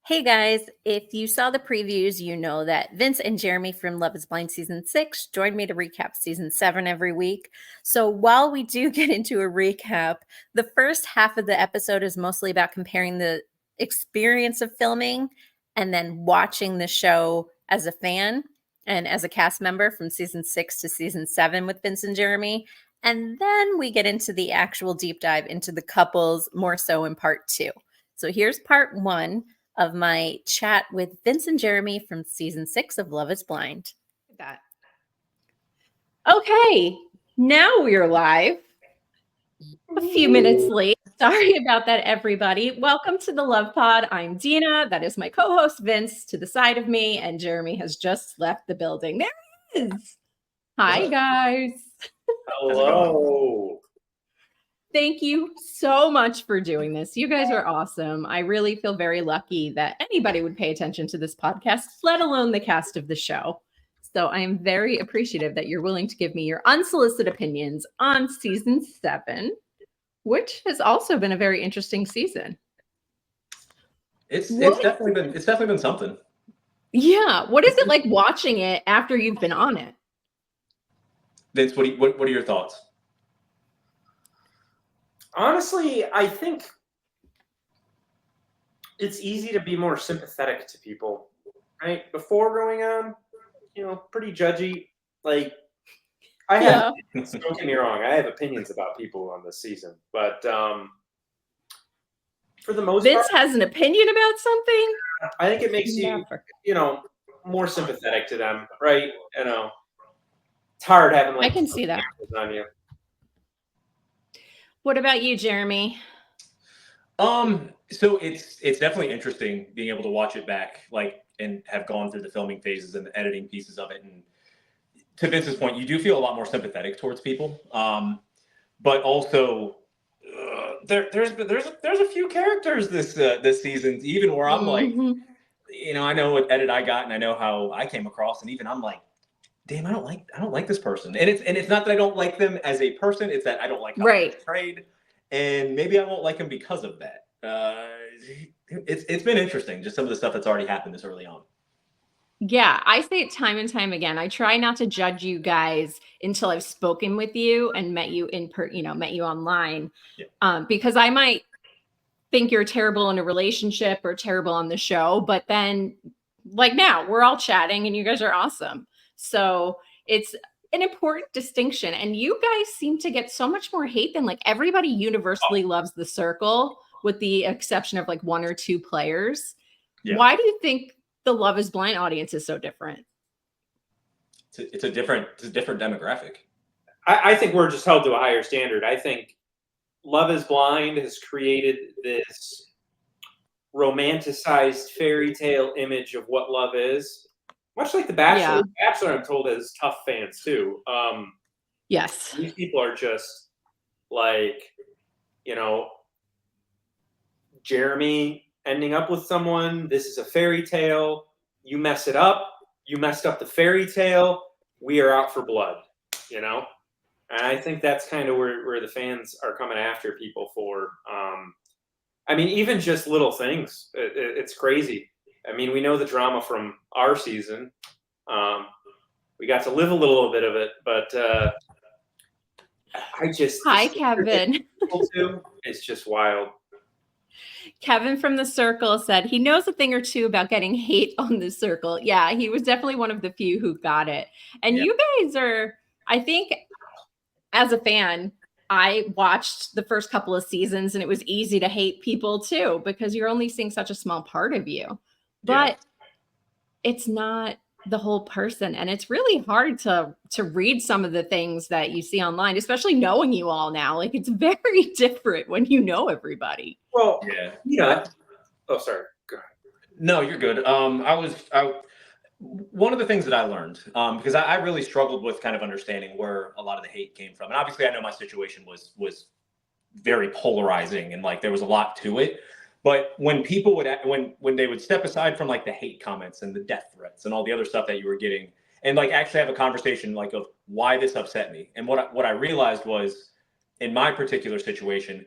Hey guys, if you saw the previews, you know that Vince and Jeramey from Love is Blind Season 6 joined me to recap Season 7 every week. So while we do get into a recap, the first half of the episode is mostly about comparing the experience of filming and then watching the show as a fan and as a cast member from Season 6 to Season 7 with Vince and Jeramey. And then we get into the actual deep dive into the couples more so in part 2. So here's part 1 of my chat with Vince and Jeramey from Season 6 of Love is Blind. That. Okay, now we're live. A few minutes late. Sorry about that, everybody. Welcome to the LovePod. I'm Dina. That is my co-host, Vince, to the side of me, and Jeramey has just left the building. There he is. Hi, guys. Hello. Thank you so much for doing this. You guys are awesome. I really feel very lucky that anybody would pay attention to this podcast, let alone the cast of the show. So I am very appreciative that you're willing to give me your unsolicited opinions on Season 7, which has also been a very interesting season. It's definitely been something. Yeah. What is it like watching it after you've been on it? Vince, what are your thoughts? Honestly, I think it's easy to be more sympathetic to people, right? Before going on, pretty judgy. Like, don't get me wrong, I have opinions about people on this season, but for the most Vince part, has an opinion about something. I think it makes you, more sympathetic to them, right? It's hard having I can see that on you. What about you, Jeramey? So it's definitely interesting being able to watch it back, and have gone through the filming phases and the editing pieces of it. And to Vince's point, you do feel a lot more sympathetic towards people. But also, there's a few characters this season, even where I'm like, I know what edit I got and I know how I came across, and even I'm like, damn, I don't like this person. And it's not that I don't like them as a person, it's that I don't like how they're portrayed. And maybe I won't like him because of that. It's been interesting, just some of the stuff that's already happened this early on. Yeah, I say it time and time again. I try not to judge you guys until I've spoken with you and met you met you online. Yeah. Because I might think you're terrible in a relationship or terrible on the show, but then like now we're all chatting and you guys are awesome. So it's an important distinction. And you guys seem to get so much more hate than everybody universally loves the circle, with the exception of one or two players. Yeah. Why do you think the Love is Blind audience is so different? It's a different demographic. I think we're just held to a higher standard. I think Love is Blind has created this romanticized fairy tale image of what love is. Much like The Bachelor. Yeah. The Bachelor, I'm told, has tough fans too. Yes. These people are just Jeramey ending up with someone. This is a fairy tale. You mess it up. You messed up the fairy tale. We are out for blood, And I think that's kind of where the fans are coming after people for. Even just little things. It's crazy. We know the drama from our season. We got to live a little bit of it, but Hi, Kevin. It's just wild. Kevin from the Circle said he knows a thing or two about getting hate on the Circle. Yeah, he was definitely one of the few who got it. And you guys are, I think, as a fan, I watched the first couple of seasons and it was easy to hate people too, because you're only seeing such a small part of you. But it's not the whole person. And it's really hard to read some of the things that you see online, especially knowing you all now. It's very different when you know everybody. Well, yeah. Oh, sorry. Go ahead. No, you're good. One of the things that I learned, because I really struggled with kind of understanding where a lot of the hate came from. And obviously I know my situation was very polarizing and there was a lot to it. But when people when they would step aside from the hate comments and the death threats and all the other stuff that you were getting, and actually have a conversation of why this upset me, and what I realized was, in my particular situation,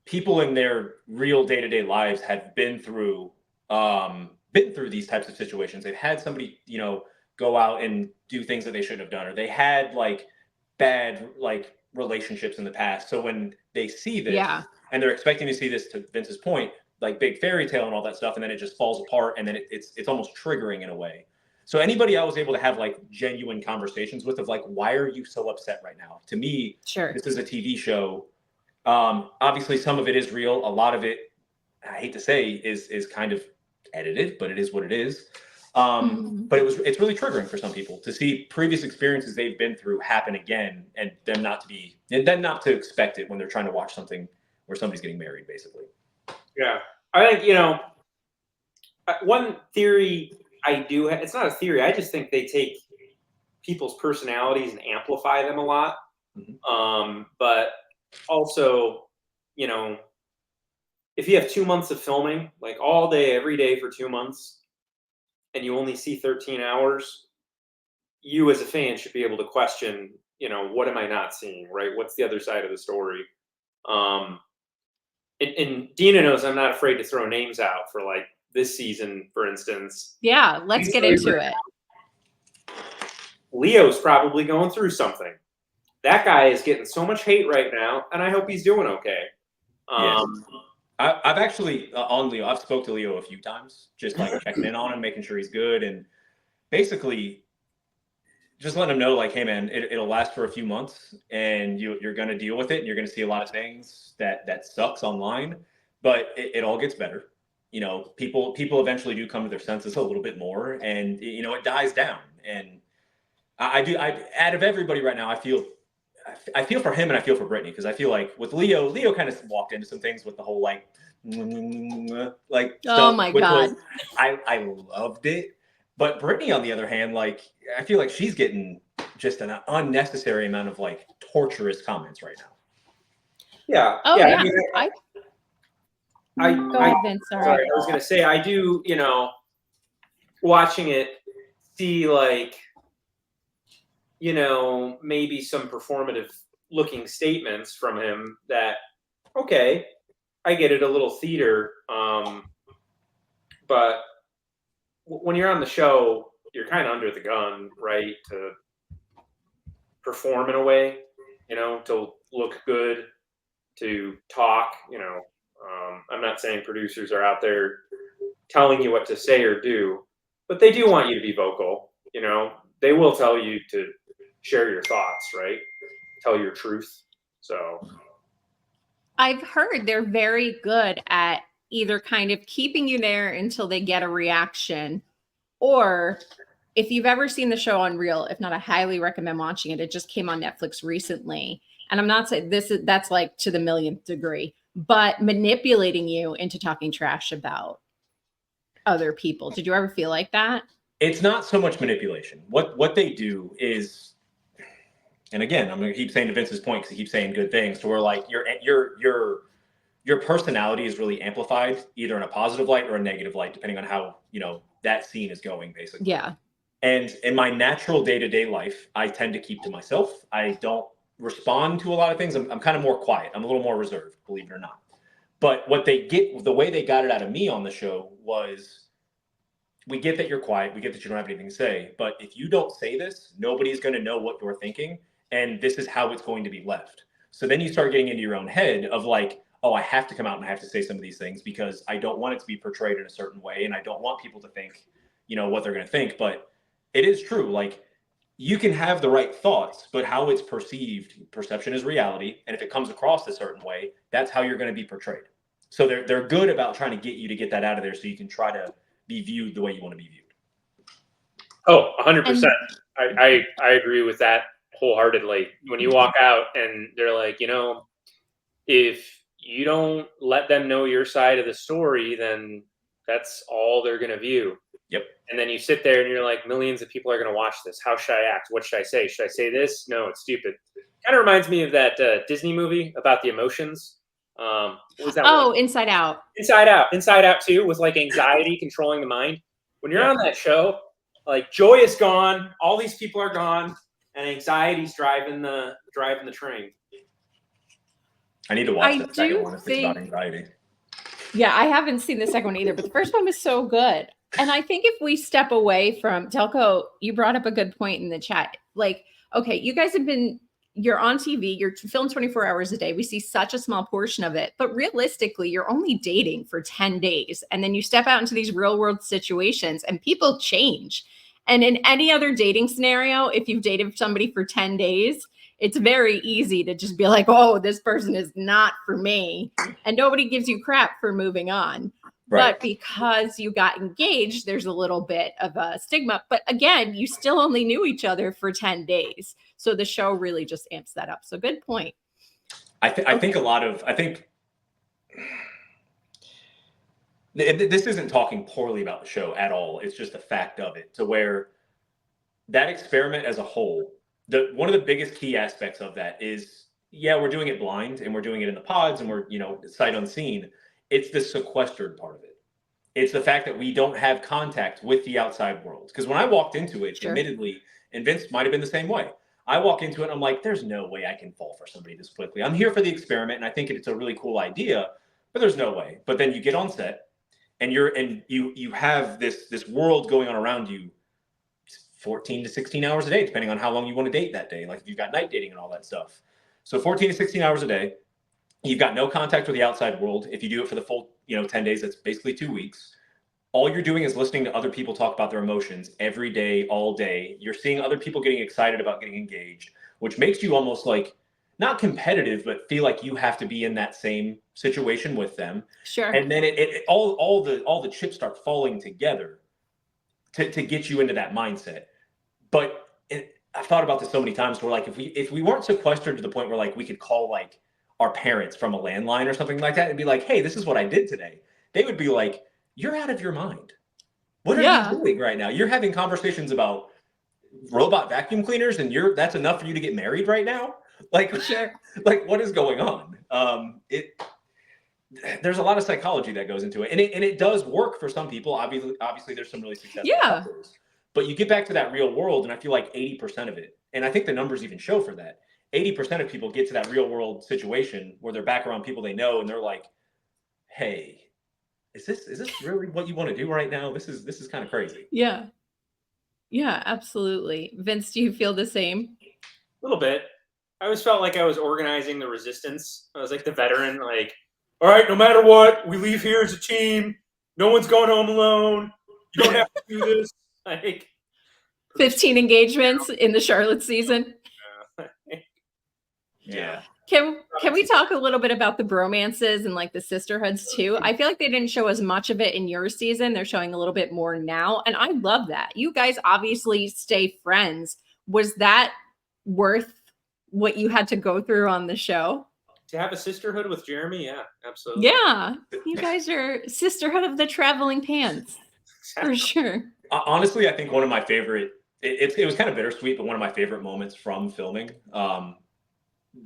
people in their real day-to-day lives had been through been through these types of situations. They've had somebody, go out and do things that they shouldn't have done, or they had like bad like relationships in the past. So when they see this and they're expecting to see this, to Vince's point, like big fairy tale and all that stuff, and then it just falls apart, and then it's almost triggering in a way. So anybody I was able to have like genuine conversations with of like, why are you so upset right now? To me, this is a TV show. Obviously some of it is real. A lot of it, I hate to say, is kind of edited, but it is what it is. But it's really triggering for some people to see previous experiences they've been through happen again, and them not to expect it when they're trying to watch something where somebody's getting married, basically. Yeah. I think, one theory I do have, it's not a theory. I just think they take people's personalities and amplify them a lot. But also, if you have 2 months of filming, like all day, every day for 2 months, and you only see 13 hours, you as a fan should be able to question, what am I not seeing, right? What's the other side of the story? And Dina knows I'm not afraid to throw names out for like this season, for instance. Yeah, let's get into it. Leo's probably going through something. That guy is getting so much hate right now, and I hope he's doing okay. I've actually on Leo. I've spoke to Leo a few times, just like checking in on him, making sure he's good, and basically just letting him know, like, hey man, it'll last for a few months, and you're going to deal with it, and you're going to see a lot of things that sucks online, but it all gets better. People eventually do come to their senses a little bit more, and it dies down. And I out of everybody right now, I feel for him, and I feel for Brittany, because I feel like with Leo kind of walked into some things with the whole like oh my god, I loved it. But Brittany, on the other hand, like, I feel like she's getting just an unnecessary amount of like torturous comments right now. Yeah. Oh yeah. I go ahead, Vince. Sorry, I was gonna say, I do, watching it, see like, maybe some performative looking statements from him that, okay, I get it, a little theater, but when you're on the show, you're kind of under the gun, right? To perform in a way, to look good, to talk, I'm not saying producers are out there telling you what to say or do, but they do want you to be vocal. They will tell you to share your thoughts, right? Tell your truth. So I've heard they're very good at either kind of keeping you there until they get a reaction, or if you've ever seen the show Unreal, if not, I highly recommend watching it. It just came on Netflix recently. And I'm not saying that's like to the millionth degree, but manipulating you into talking trash about other people. Did you ever feel like that? It's not so much manipulation. What they do is, and again, I'm going to keep saying to Vince's point, because he keeps saying good things, to where like your personality is really amplified, either in a positive light or a negative light, depending on how, that scene is going, basically. Yeah. And in my natural day-to-day life, I tend to keep to myself. I don't respond to a lot of things. I'm kind of more quiet. I'm a little more reserved, believe it or not. But the way they got it out of me on the show was, we get that you're quiet. We get that you don't have anything to say. But if you don't say this, nobody's going to know what you're thinking. And this is how it's going to be left. So then you start getting into your own head of like, oh, I have to come out and I have to say some of these things because I don't want it to be portrayed in a certain way. And I don't want people to think, what they're going to think. But it is true. Like, you can have the right thoughts, but how it's perception is reality. And if it comes across a certain way, that's how you're going to be portrayed. So they're good about trying to get you to get that out of there so you can try to be viewed the way you want to be viewed. Oh, 100%. I agree with that wholeheartedly. When you walk out and they're like, if you don't let them know your side of the story, then that's all they're going to view. Yep. And then you sit there and you're like, millions of people are going to watch this. How should I act? What should I say? Should I say this? No, it's stupid. Kind of reminds me of that Disney movie about the emotions. What was that? Oh, one? Inside Out. Inside Out 2 was like anxiety controlling the mind. When you're on that show, like, joy is gone. All these people are gone. And anxiety's driving the train. I need to watch that second one if it's about anxiety. Yeah, I haven't seen the second one either, but the first one was so good. And I think if we step away from Delco, you brought up a good point in the chat. Like, okay, you guys you're on TV, you're filmed 24 hours a day. We see such a small portion of it, but realistically, you're only dating for 10 days. And then you step out into these real world situations and people change. And in any other dating scenario, if you've dated somebody for 10 days, it's very easy to just be like, oh, this person is not for me. And nobody gives you crap for moving on. Right. But because you got engaged, there's a little bit of a stigma. But again, you still only knew each other for 10 days. So the show really just amps that up. So good point. I think this isn't talking poorly about the show at all. It's just the fact of it, to where that experiment as a whole, one of the biggest key aspects of that is, yeah, we're doing it blind and we're doing it in the pods and we're, sight unseen. It's the sequestered part of it. It's the fact that we don't have contact with the outside world. Because when I walked into it, Sure. admittedly, and Vince might have been the same way, I walk into it and I'm like, there's no way I can fall for somebody this quickly. I'm here for the experiment and I think it's a really cool idea, but there's no way. But then you get on set and you have this world going on around you 14 to 16 hours a day, depending on how long you want to date that day. Like if you've got night dating and all that stuff. So 14 to 16 hours a day, you've got no contact with the outside world. If you do it for the full, 10 days, that's basically 2 weeks. All you're doing is listening to other people talk about their emotions every day, all day. You're seeing other people getting excited about getting engaged, which makes you almost like not competitive, but feel like you have to be in that same situation with them. Sure. And then all the chips start falling together to get you into that mindset. But I've thought about this so many times where, like, if we weren't sequestered to the point where, like, we could call, like, our parents from a landline or something like that and be like, hey, this is what I did today. They would be like, you're out of your mind. What are you doing right now? You're having conversations about robot vacuum cleaners and that's enough for you to get married right now? Like, Sure. Like, what is going on? There's a lot of psychology that goes into it, and it does work for some people. Obviously there's some really successful couples, but you get back to that real world, and I feel like 80% of it, and I think the numbers even show for that, 80% of people get to that real world situation where they're back around people they know, and they're like, hey, is this really what you want to do right now? This is kind of crazy. Yeah, absolutely. Vince, do you feel the same? A little bit. I always felt like I was organizing the resistance. I was like the veteran, like, all right, no matter what, we leave here as a team. No one's going home alone. You don't have to do this. Like 15 engagements in the Charlotte season. Yeah. Can we talk a little bit about the bromances and like the sisterhoods too? I feel like they didn't show as much of it in your season. They're showing a little bit more now. And I love that. You guys obviously stay friends. Was that worth what you had to go through on the show? To have a sisterhood with Jeramey? Yeah, absolutely. Yeah. You guys are sisterhood of the traveling pants. For sure. Honestly, I think one of my favorite, it was kind of bittersweet, but one of my favorite moments from filming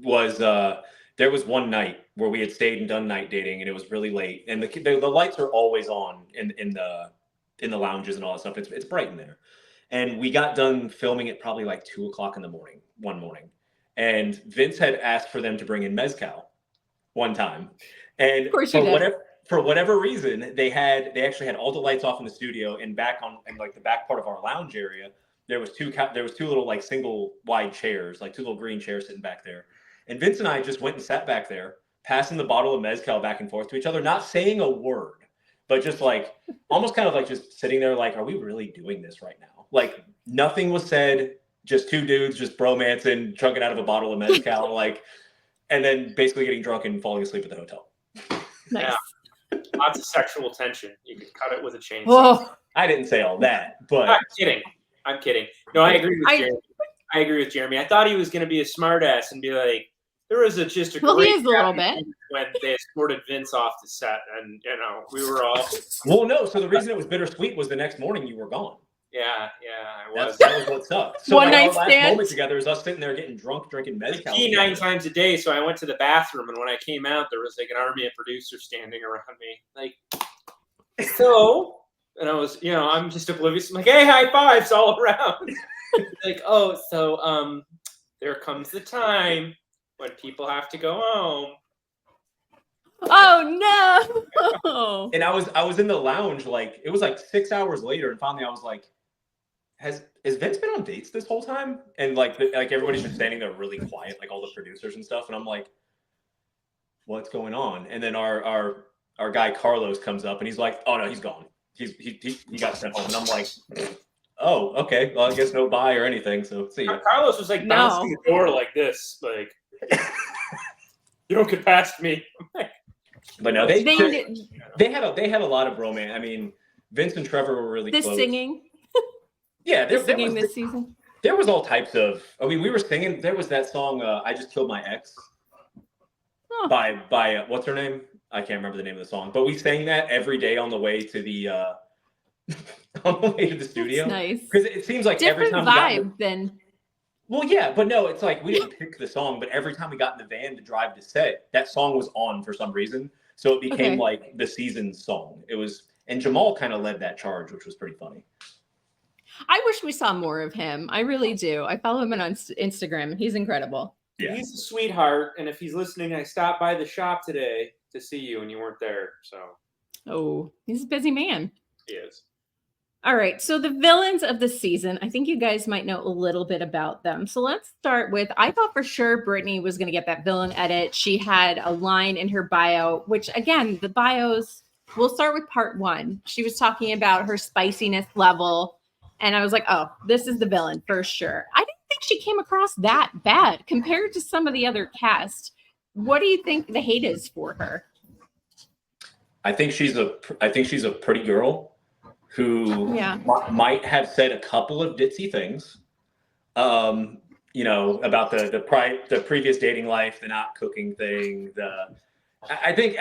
was there was one night where we had stayed and done night dating, and it was really late, and the lights are always on in the lounges and all that stuff. It's bright in there, and we got done filming at probably like 2:00 in the morning one morning, and Vince had asked for them to bring in mezcal one time, and for whatever reason they actually had all the lights off in the studio, and in like the back part of our lounge area there was two little like single wide chairs, like two little green chairs sitting back there. And Vince and I just went and sat back there, passing the bottle of mezcal back and forth to each other, not saying a word, but just like almost kind of like just sitting there like, are we really doing this right now? Like nothing was said, just two dudes just bromancing, chugging out of a bottle of mezcal, like, and then basically getting drunk and falling asleep at the hotel. Nice. Yeah. Lots of sexual tension. You could cut it with a chainsaw. Oh. I didn't say all that, but I'm kidding. No, I agree with Jeramey. I agree with Jeramey. I thought he was going to be a smartass and be like, there was just a great he is a little bit when they escorted Vince off the set, and we were all. Well, no. So the reason it was bittersweet was the next morning you were gone. Yeah, I was. That was what sucked. So One night our last stand moment together is us sitting there getting drunk, drinking mezcal. 9 times a day. So I went to the bathroom, and when I came out, there was like an army of producers standing around me, like, so. And I was, I'm just oblivious. I'm like, hey, high fives all around. Like, oh, so there comes the time when people have to go home. Oh no! And I was in the lounge, like it was like 6 hours later, and finally I was like, has Vince been on dates this whole time? And like everybody's just standing there really quiet, like all the producers and stuff, and I'm like, what's going on? And then our guy Carlos comes up and he's like, oh no, he's gone. He got sent home. And I'm like, oh, okay. Well, I guess no bye or anything. So see ya. Carlos was like bouncing the door like this, like you don't get past me. But no, they had a lot of romance. I mean, Vince and Trevor were really close. Singing. Yeah, the singing this season. There was all types of. I mean, we were singing. There was that song, "I Just Killed My Ex," by what's her name? I can't remember the name of the song, but we sang that every day on the way to the studio. That's nice, because it seems like different every time vibe than. Well, yeah, but no, it's like we didn't pick the song, but every time we got in the van to drive to set, that song was on for some reason, so it became like the season's song. It was, and Jamal kind of led that charge, which was pretty funny. I wish we saw more of him. I really do. I follow him on Instagram, and he's incredible. Yeah. He's a sweetheart, and if he's listening, I stopped by the shop today to see you, and you weren't there. So, oh, he's a busy man. He is. All right. So the villains of the season, I think you guys might know a little bit about them. So let's start with, I thought for sure Brittany was going to get that villain edit. She had a line in her bio, which again, the bios, we'll start with part 1. She was talking about her spiciness level. And I was like, oh, this is the villain for sure. I didn't think she came across that bad compared to some of the other cast. What do you think the hate is for her? I think she's a pretty girl who might have said a couple of ditzy things, you know, about the previous dating life, the not cooking thing. I think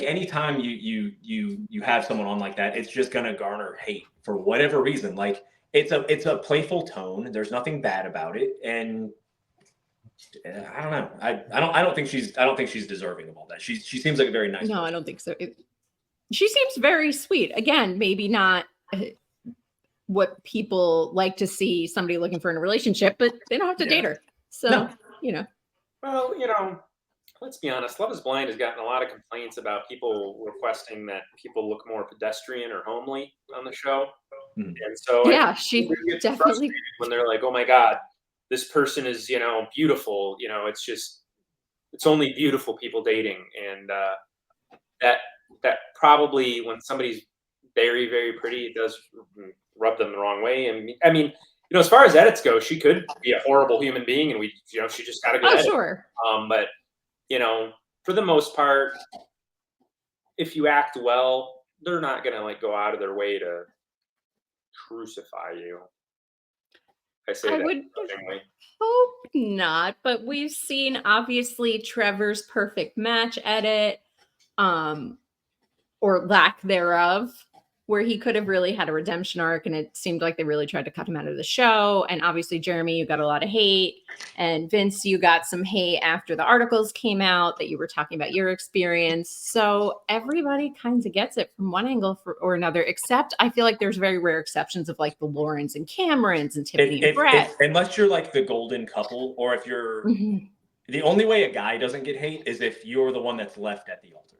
anytime you have someone on like that, it's just gonna garner hate for whatever reason. Like it's a playful tone. There's nothing bad about it, and I don't know. I don't think she's deserving of all that. She seems like a very nice person. I don't think so. She seems very sweet. Again, maybe not what people like to see somebody looking for in a relationship, but they don't have to date her. So, you know. Well, you know, let's be honest. Love is Blind has gotten a lot of complaints about people requesting that people look more pedestrian or homely on the show. Mm-hmm. And so she definitely, when they're like, oh my God, this person is, you know, beautiful. You know, it's only beautiful people dating. And that probably when somebody's very, very pretty, it does rub them the wrong way. And I mean, you know, as far as edits go, she could be a horrible human being, and she just got to go. Sure. But you know, for the most part, if you act well, they're not gonna like go out of their way to crucify you. I would hope not, but we've seen obviously Trevor's perfect match edit, or lack thereof, where he could have really had a redemption arc, and it seemed like they really tried to cut him out of the show. And obviously, Jeramey, you got a lot of hate, and Vince, you got some hate after the articles came out that you were talking about your experience. So everybody kind of gets it from one angle or another, except I feel like there's very rare exceptions of like the Laurens and Camerons and Tiffany and Brett. Unless you're like the golden couple, or if you're the only way a guy doesn't get hate is if you're the one that's left at the altar.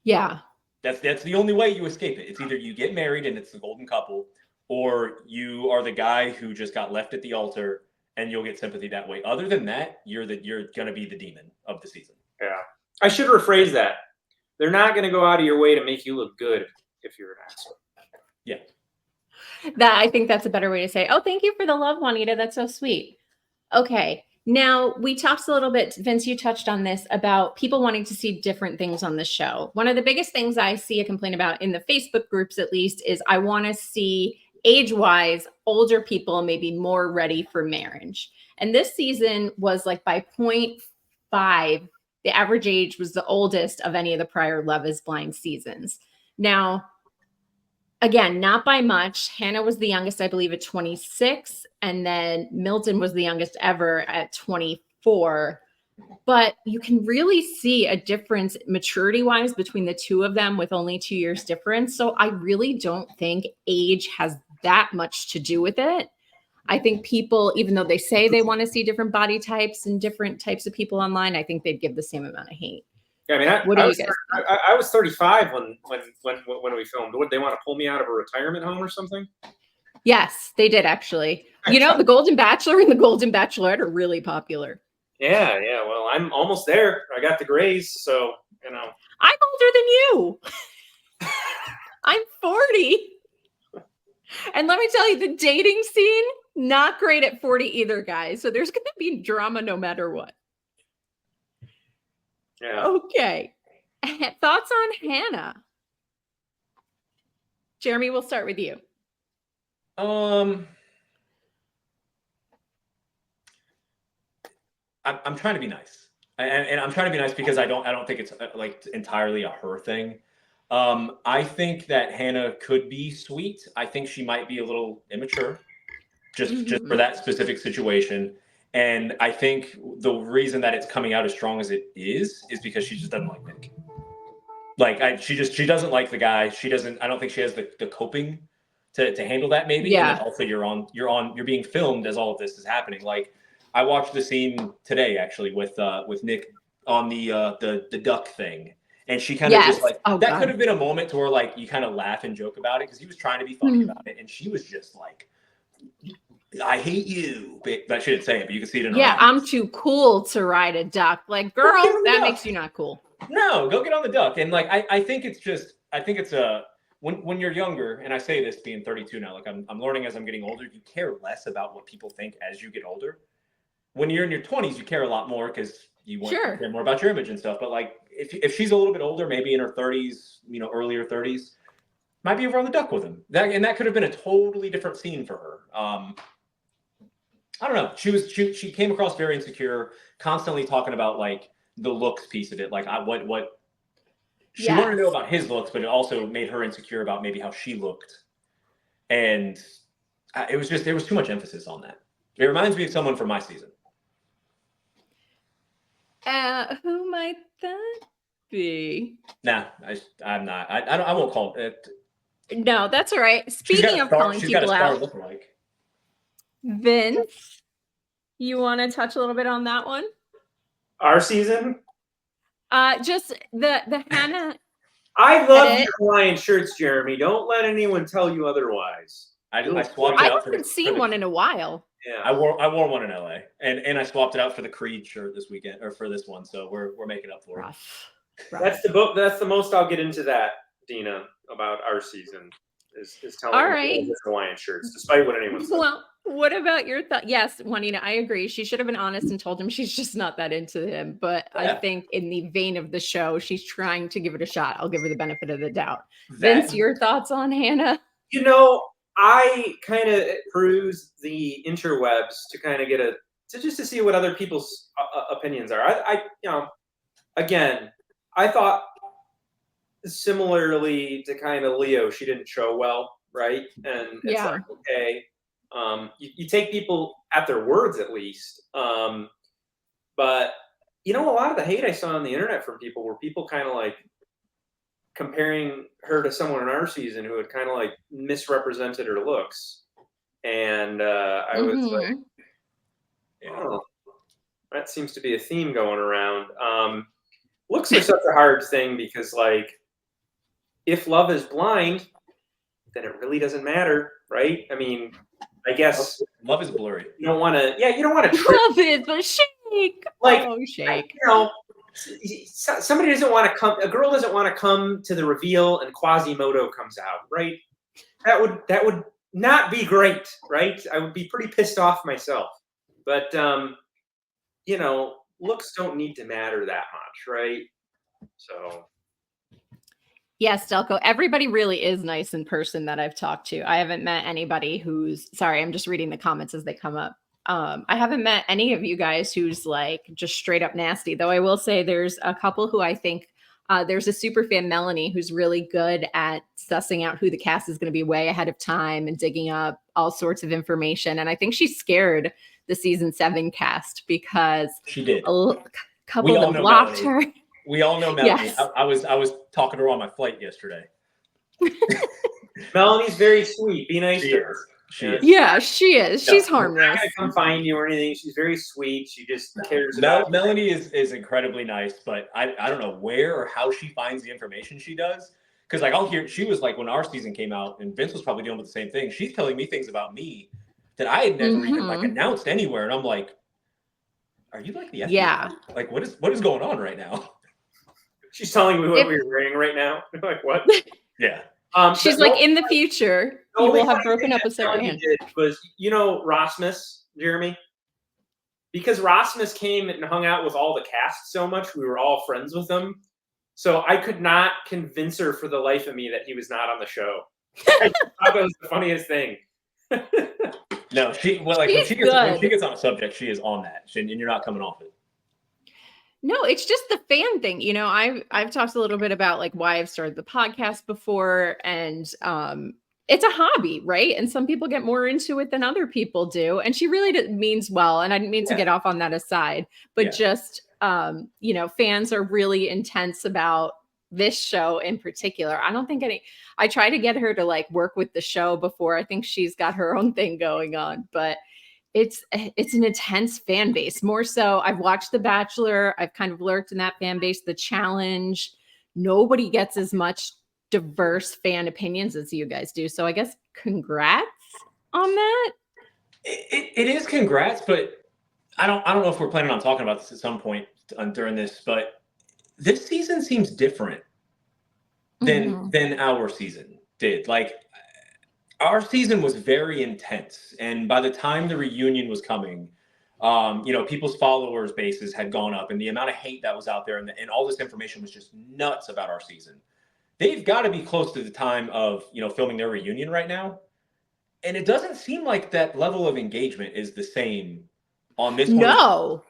Yeah. That's the only way you escape it. It's either you get married and it's the golden couple, or you are the guy who just got left at the altar and you'll get sympathy that way. Other than that, you're going to be the demon of the season. Yeah. I should rephrase that. They're not going to go out of your way to make you look good if you're an asshole. Yeah. I think that's a better way to say, oh, thank you for the love, Juanita. That's so sweet. Okay. Now, we talked a little bit, Vince, you touched on this, about people wanting to see different things on the show. One of the biggest things I see a complaint about in the Facebook groups, at least, is I want to see, age-wise, older people maybe more ready for marriage. And this season was like by 0.5, the average age was the oldest of any of the prior Love is Blind seasons. Now, again, not by much. Hannah was the youngest, I believe, at 26. And then Milton was the youngest ever at 24. But you can really see a difference maturity-wise between the two of them with only 2 years difference. So I really don't think age has that much to do with it. I think people, even though they say they want to see different body types and different types of people online, I think they'd give the same amount of hate. Yeah, I mean, I was 35 when we filmed. Would they want to pull me out of a retirement home or something? Yes, they did actually. You know, the Golden Bachelor and the Golden Bachelorette are really popular. Yeah. Well, I'm almost there. I got the grays, so you know. I'm older than you. I'm 40. And let me tell you, the dating scene, not great at 40 either, guys. So there's going to be drama no matter what. Yeah. Okay. Thoughts on Hannah? Jeramey, we'll start with you. I'm trying to be nice, and I'm trying to be nice because I don't think it's like entirely a her thing. I think that Hannah could be sweet. I think she might be a little immature, just for that specific situation. And I think the reason that it's coming out as strong as it is because she just doesn't like Nick. Like she doesn't like the guy. I don't think she has the coping to handle that maybe. Yeah. And then also you're being filmed as all of this is happening. Like I watched the scene today actually with Nick on the duck thing. And she kind of just like, that could have been a moment to where like you kind of laugh and joke about it because he was trying to be funny about it. And she was just like, I hate you. But she didn't say it, but you can see it in her eyes. I'm too cool to ride a duck. Like, girl, that makes you not cool. No, go get on the duck. And like, I think it's when you're younger, and I say this being 32 now, like I'm learning as I'm getting older, you care less about what people think as you get older. When you're in your 20s, you care a lot more because you want to care more about your image and stuff. But like, if she's a little bit older, maybe in her 30s, earlier 30s, might be over on the duck with him. That could have been a totally different scene for her. I don't know. She came across very insecure, constantly talking about like the looks piece of it. Like what she wanted to know about his looks, but it also made her insecure about maybe how she looked. And there was too much emphasis on that. It reminds me of someone from my season. Who might that be? Nah, I'm not. I won't call it. No, that's all right. Speaking of calling people out, Vince, you want to touch a little bit on that one? Our season? Just the Hannah. I love your Hawaiian shirts, Jeramey. Don't let anyone tell you otherwise. I swapped it out. I haven't seen one in a while. Yeah, I wore one in LA, and I swapped it out for the Creed shirt this weekend or for this one. So we're making up for it. That's the book. That's the most I'll get into that, Dina, about our season is telling me Hawaiian shirts, despite what anyone says. Well, what about your thought? Yes, Juanita, I agree. She should have been honest and told him she's just not that into him. But I think in the vein of the show, she's trying to give it a shot. I'll give her the benefit of the doubt. Vince, your thoughts on Hannah? I kind of peruse the interwebs to kind of just to see what other people's opinions are. Again, I thought similarly to kind of Leo, she didn't show well, right? And it's like, okay, you take people at their words at least. But a lot of the hate I saw on the internet from people were people kind of like comparing her to someone in our season who had kind of like misrepresented her looks. And I was like, that seems to be a theme going around. Looks are such a hard thing because like, if love is blind, then it really doesn't matter, right? I mean, I guess love is blurry. You don't want to. Love is a shake. Like, shake. Somebody doesn't want to come. A girl doesn't want to come to the reveal, and Quasimodo comes out, right? That would not be great, right? I would be pretty pissed off myself. But looks don't need to matter that much, right? So. Yes, Delco, everybody really is nice in person that I've talked to. I haven't met anybody sorry, I'm just reading the comments as they come up. I haven't met any of you guys who's like just straight up nasty, though I will say there's a couple who I think there's a super fan, Melanie, who's really good at sussing out who the cast is going to be way ahead of time and digging up all sorts of information. And I think she scared the season 7 cast because she did. A couple of them blocked her. We all know Melanie. Yes. I was talking to her on my flight yesterday. Melanie's very sweet. Be nice to her. She is. Yeah, she is. No, She's She's not harmless. gonna come find you or anything. She's very sweet. She just cares about. Melanie is incredibly nice, but I don't know where or how she finds the information she does. Because like I'll hear, she was like when our season came out, and Vince was probably dealing with the same thing. She's telling me things about me that I had never even like announced anywhere, and I'm like, "Are you like the FBI? Yeah. Like what is going on right now?" She's telling me what we're wearing right now. I'm like, what? Yeah. She's like, in the future, you will have broken up with second hand. Was Rasmus, Jeremy? Because Rasmus came and hung out with all the cast so much, we were all friends with him. So I could not convince her for the life of me that he was not on the show. I thought that was the funniest thing. No, when she gets on a subject, she is on that, and you're not coming off it. No, it's just the fan thing. You know, I've talked a little bit about like why I've started the podcast before, and it's a hobby, right? And some people get more into it than other people do. And she really means well. And I didn't mean to get off on that aside, but just you know, fans are really intense about this show in particular. I don't think I try to get her to like work with the show before. I think she's got her own thing going on, but it's an intense fan base. More so, I've watched The Bachelor. I've kind of lurked in that fan base. The Challenge, nobody gets as much diverse fan opinions as you guys do. So I guess congrats on that. It is congrats, but I don't know if we're planning on talking about this at some point during this, but this season seems different than our season did. Like our season was very intense, and by the time the reunion was coming, you know, people's followers bases had gone up, and the amount of hate that was out there, and all this information was just nuts about our season. They've got to be close to the time of, you know, filming their reunion right now, and it doesn't seem like that level of engagement is the same on this one. No,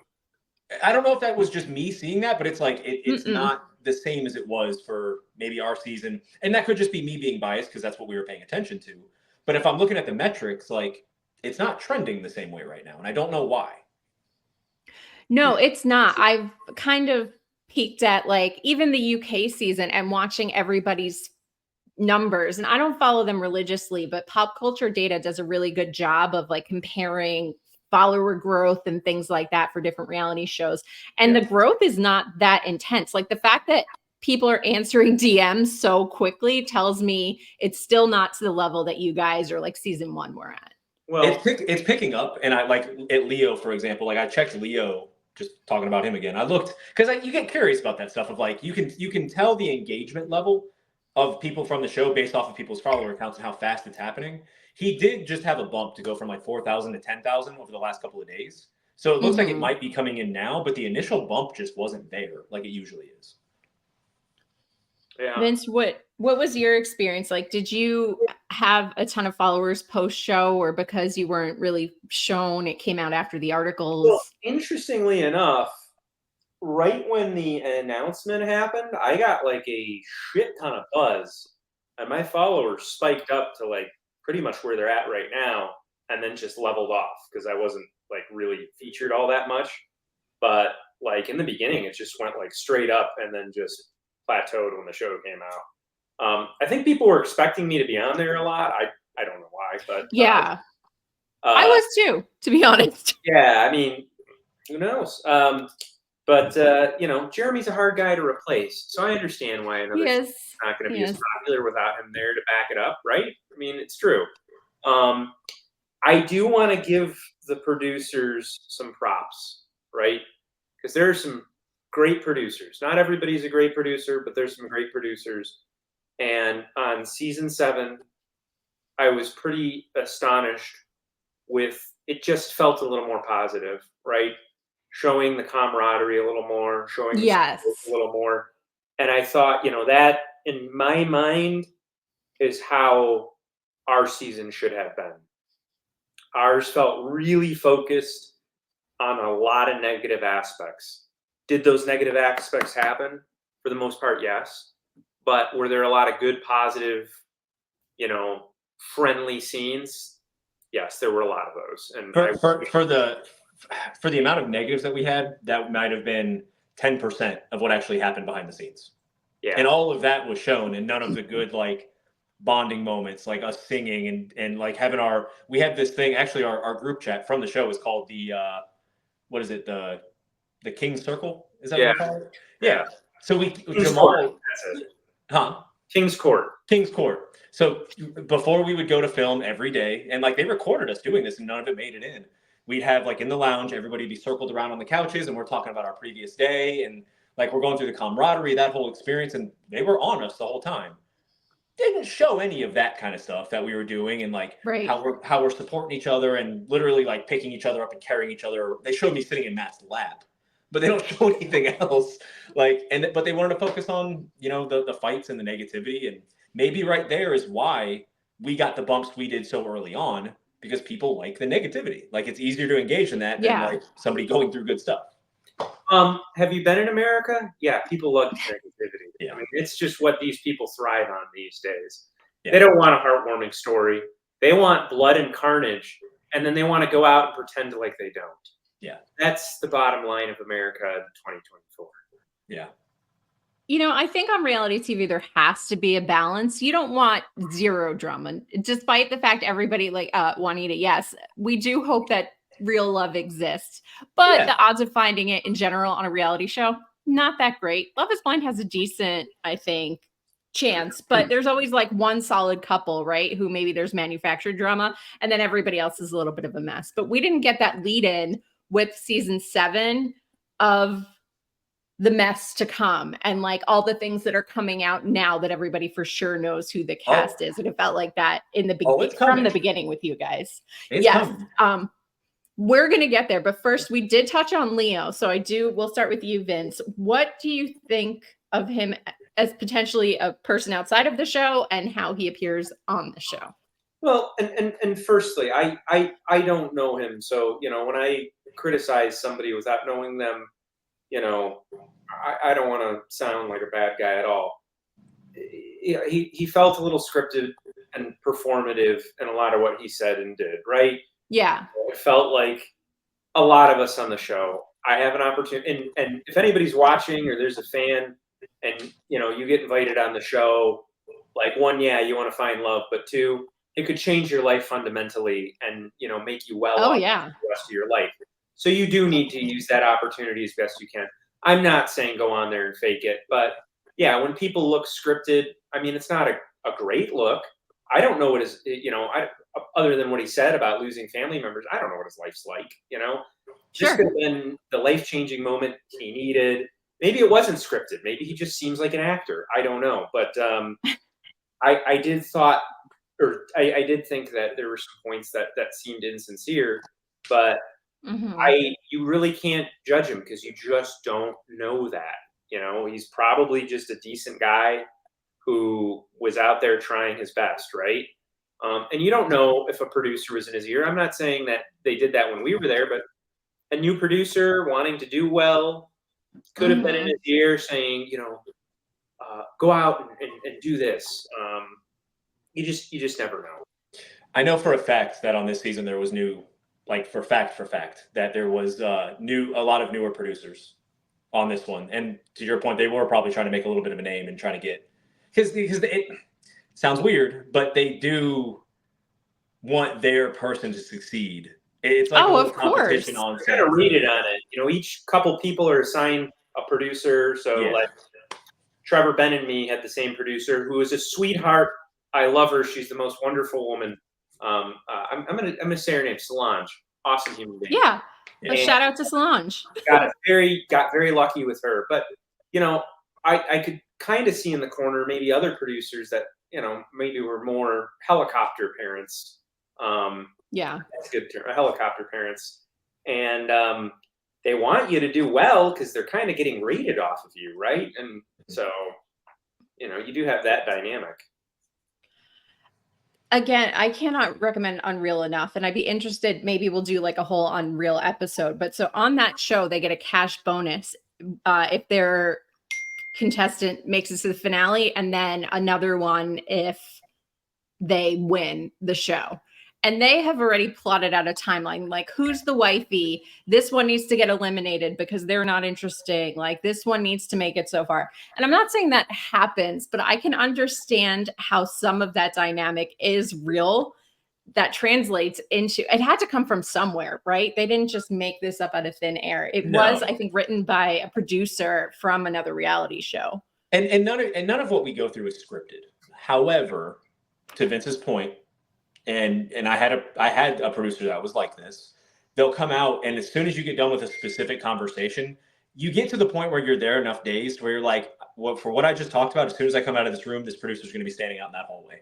I don't know if that was just me seeing that, but it's like it's not the same as it was for maybe our season, and that could just be me being biased because that's what we were paying attention to. But if I'm looking at the metrics, like it's not trending the same way right now, and I don't know why. No, it's not. I've kind of peeked at like even the UK season and watching everybody's numbers, and I don't follow them religiously, but Pop Culture Data does a really good job of like comparing follower growth and things like that for different reality shows. And the growth is not that intense. Like the fact that people are answering DMs so quickly tells me it's still not to the level that you guys are like season 1 were at. Well, it's picking up, and I like at Leo, for example. Like I checked Leo, just talking about him again. I looked because you get curious about that stuff of like you can tell the engagement level of people from the show based off of people's follower accounts and how fast it's happening. He did just have a bump to go from like 4,000 to 10,000 over the last couple of days. So it looks like it might be coming in now, but the initial bump just wasn't there like it usually is. Yeah. Vince, what was your experience like? Did you have a ton of followers post-show, or because you weren't really shown, it came out after the articles? Well, interestingly enough, right when the announcement happened, I got like a shit ton of buzz, and my followers spiked up to like pretty much where they're at right now, and then just leveled off because I wasn't like really featured all that much. But like in the beginning, it just went like straight up and then just plateaued when the show came out. I think people were expecting me to be on there a lot. I don't know why, but yeah, I was too, to be honest. Yeah, I mean, who knows? But you know, Jeremy's a hard guy to replace, so I understand why another show's not going to be as popular without him there to back it up, right? I mean, it's true. I do want to give the producers some props, right? Because there are some great producers. Not everybody's a great producer, but there's some great producers. And on season 7, I was pretty astonished with it. Just felt a little more positive, right? Showing the camaraderie a little more, showing the a little more. And I thought, you know, that in my mind is how our season should have been. Ours felt really focused on a lot of negative aspects. Did those negative aspects happen? For the most part, yes. But were there a lot of good, positive, you know, friendly scenes? Yes, there were a lot of those. And for the amount of negatives that we had, that might have been 10% of what actually happened behind the scenes. Yeah. And all of that was shown, and none of the good, like, bonding moments, like us singing and like having we have this thing, actually our group chat from the show is called the, what is it? The King's Circle? Is that what we call it? Yeah. So Jamal, that's it. huh? King's Court. King's Court. So before we would go to film every day, and like they recorded us doing this and none of it made it in. We'd have like in the lounge, everybody be circled around on the couches and we're talking about our previous day. And like we're going through the camaraderie, that whole experience. And they were on us the whole time. Didn't show any of that kind of stuff that we were doing and like how we're supporting each other and literally like picking each other up and carrying each other. They showed me sitting in Matt's lap, but they don't show anything else. Like, but they wanted to focus on, you know, the fights and the negativity. And maybe right there is why we got the bumps we did so early on, because people like the negativity. Like it's easier to engage in that than like somebody going through good stuff. Have you been in America? Yeah, people love negativity. Yeah. I mean, it's just what these people thrive on these days. Yeah. They don't want a heartwarming story. They want blood and carnage, and then they want to go out and pretend like they don't. Yeah. That's the bottom line of America in 2024. Yeah. You know, I think on reality TV, there has to be a balance. You don't want zero drama, despite the fact everybody like Juanita. Yes, we do hope that real love exists, but the odds of finding it in general on a reality show, not that great. Love is Blind has a decent, I think, chance, but there's always like one solid couple, right? Who maybe there's manufactured drama and then everybody else is a little bit of a mess. But we didn't get that lead in with season 7 of the mess to come and like all the things that are coming out now that everybody for sure knows who the cast is. And it felt like that in the beginning, from the beginning with you guys. Yes. We're going to get there, but first we did touch on Leo. So we'll start with you, Vince. What do you think of him as potentially a person outside of the show and how he appears on the show? Well, and firstly, I don't know him. So, you know, when I criticize somebody without knowing them, you know, I don't want to sound like a bad guy at all. He felt a little scripted and performative in a lot of what he said and did, right? Yeah. It felt like a lot of us on the show. I have an opportunity, and if anybody's watching or there's a fan and, you know, you get invited on the show, like one, you want to find love, but two, it could change your life fundamentally and, you know, make you well off the rest of your life. So you do need to use that opportunity as best you can. I'm not saying go on there and fake it, but yeah, when people look scripted, I mean, it's not a great look. I don't know what his, you know, other than what he said about losing family members, I don't know what his life's like, you know? This could have been the life-changing moment he needed. Maybe it wasn't scripted. Maybe he just seems like an actor. I don't know. But I did think that there were some points that seemed insincere, but you really can't judge him because you just don't know that. You know, he's probably just a decent guy who was out there trying his best, right? And you don't know if a producer was in his ear. I'm not saying that they did that when we were there, but a new producer wanting to do well could have been in his ear saying, you know, go out and do this. You just never know. I know for a fact that on this season there was new, like for fact that there was a lot of newer producers on this one. And to your point, they were probably trying to make a little bit of a name and trying to get, because it sounds weird, but they do want their person to succeed. It's like a little competition on set. Kind of read it on it. You know, each couple people are assigned a producer. So like Trevor, Ben, and me had the same producer who is a sweetheart. I love her. She's the most wonderful woman. I'm gonna say her name, Solange. Awesome human being. Yeah. A shout out to Solange. Got very lucky with her. But you know, I could kind of see in the corner maybe other producers that, you know, maybe were more helicopter parents. That's a good term. Helicopter parents. And they want you to do well because they're kind of getting rated off of you, right? And so, you know, you do have that dynamic. Again, I cannot recommend Unreal enough, and I'd be interested, maybe we'll do like a whole Unreal episode. But so on that show, they get a cash bonus if their contestant makes it to the finale, and then another one if they win the show. And they have already plotted out a timeline, like who's the wifey? This one needs to get eliminated because they're not interesting. Like this one needs to make it so far. And I'm not saying that happens, but I can understand how some of that dynamic is real. That translates into, it had to come from somewhere, right? They didn't just make this up out of thin air. It was, I think, written by a producer from another reality show. And none of what we go through is scripted. However, to Vince's point, and I had a producer that was like this. They'll come out, and as soon as you get done with a specific conversation, you get to the point where you're there enough days where you're like, well, for what I just talked about, as soon as I come out of this room, this producer's going to be standing out in that hallway.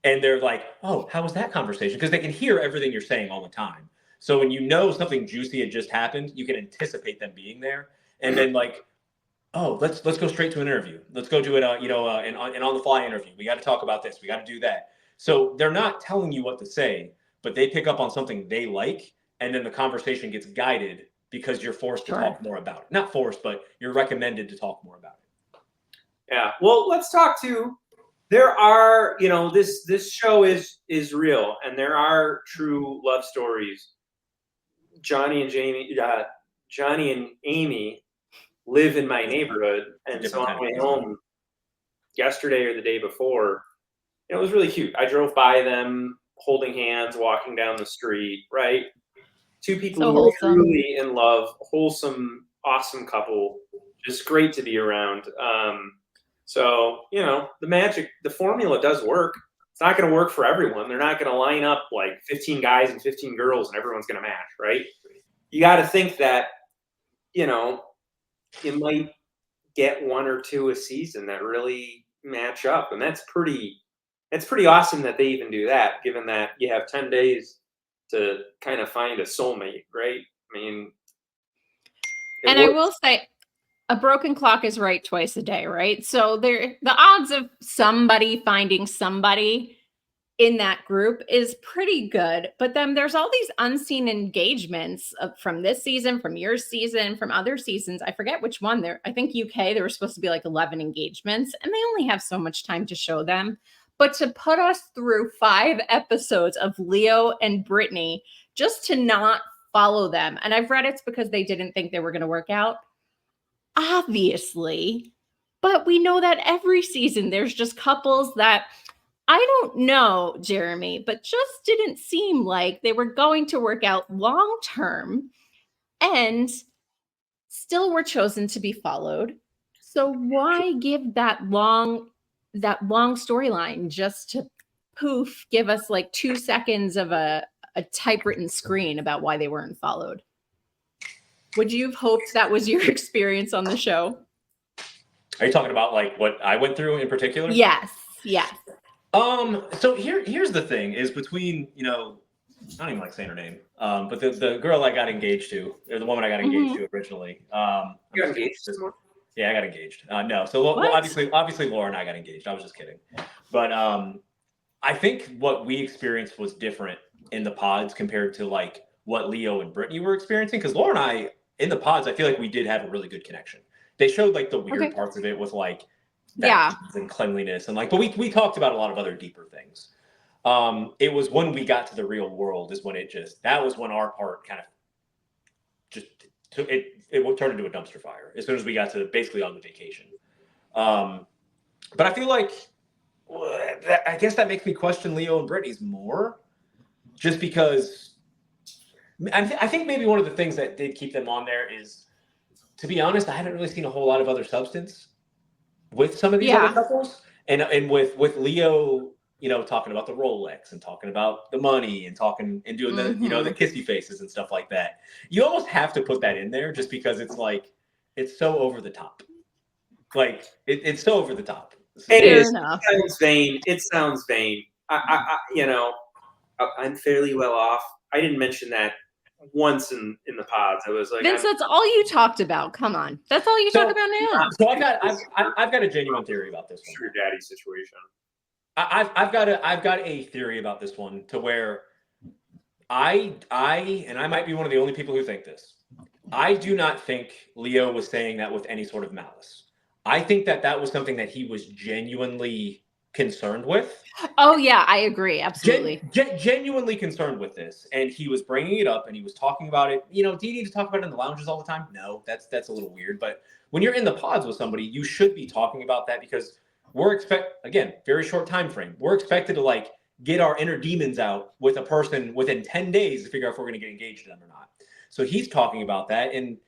And they're like, oh, how was that conversation? Because they can hear everything you're saying all the time. So when you know something juicy had just happened, you can anticipate them being there. And then like, oh, let's go straight to an interview. Let's go do it, an on the fly interview. We got to talk about this. We got to do that. So they're not telling you what to say, but they pick up on something they like, and then the conversation gets guided because you're forced to talk more about it. Not forced, but you're recommended to talk more about it. Yeah. Well, let's talk to. There are, this show is real, and there are true love stories. Johnny and Amy live in my neighborhood, and so on my way home yesterday or the day before, it was really cute. I drove by them holding hands, walking down the street, right? Two people who are truly in love, wholesome, awesome couple, just great to be around. So, the formula does work. It's not going to work for everyone. They're not going to line up like 15 guys and 15 girls and everyone's going to match, right? You got to think that, you might get one or two a season that really match up. And that's pretty awesome that they even do that, given that you have 10 days to kind of find a soulmate, right? I mean, I will say, a broken clock is right twice a day, right? So the odds of somebody finding somebody in that group is pretty good. But then there's all these unseen engagements from this season, from your season, from other seasons. I forget which one. I think UK, there were supposed to be like 11 engagements, and they only have so much time to show them. But to put us through 5 episodes of Leo and Brittany just to not follow them, and I've read it's because they didn't think they were going to work out. Obviously, but we know that every season there's just couples that I don't know, Jeramey, but just didn't seem like they were going to work out long term and still were chosen to be followed. So why give that long storyline just to give us like 2 seconds of a typewritten screen about why they weren't followed? Would you have hoped that was your experience on the show? Are you talking about like what I went through in particular? Yes. So here's the thing is between, I don't even like saying her name, but the girl I got engaged to, or the woman I got engaged to originally. You got engaged this morning? Yeah, I got engaged. No, so obviously Laura and I got engaged. I was just kidding. But I think what we experienced was different in the pods compared to like what Leo and Brittany were experiencing. Because Laura and I, in the pods, I feel like we did have a really good connection. They showed like the weird parts of it with like and cleanliness and like, but we talked about a lot of other deeper things. It was when we got to the real world is when that was when our part kind of just it turned into a dumpster fire as soon as we got to basically on the vacation. But I feel like I guess that makes me question Leo and Brittany's more, just because I think maybe one of the things that did keep them on there is, to be honest, I haven't really seen a whole lot of other substance with some of these other couples, and with Leo, talking about the Rolex and talking about the money and talking and doing the the kissy faces and stuff like that. You almost have to put that in there just because it's like it's so over the top. Like it's so over the top. It is. It sounds vain. I'm fairly well off. I didn't mention that once in the pods. I was like, Vince, that's all you talked about. Come on, that's all you talk about now. So I've got a genuine theory about this one. Your daddy situation. I've got a theory about this one to where I might be one of the only people who think this. I do not think Leo was saying that with any sort of malice. I think that was something that he was genuinely concerned with. Oh yeah, I agree. Absolutely. Genuinely concerned with this. And he was bringing it up and he was talking about it. You know, do you need to talk about it in the lounges all the time? No, that's a little weird. But when you're in the pods with somebody, you should be talking about that because again, very short time frame. We're expected to like get our inner demons out with a person within 10 days to figure out if we're going to get engaged to them or not. So he's talking about that. And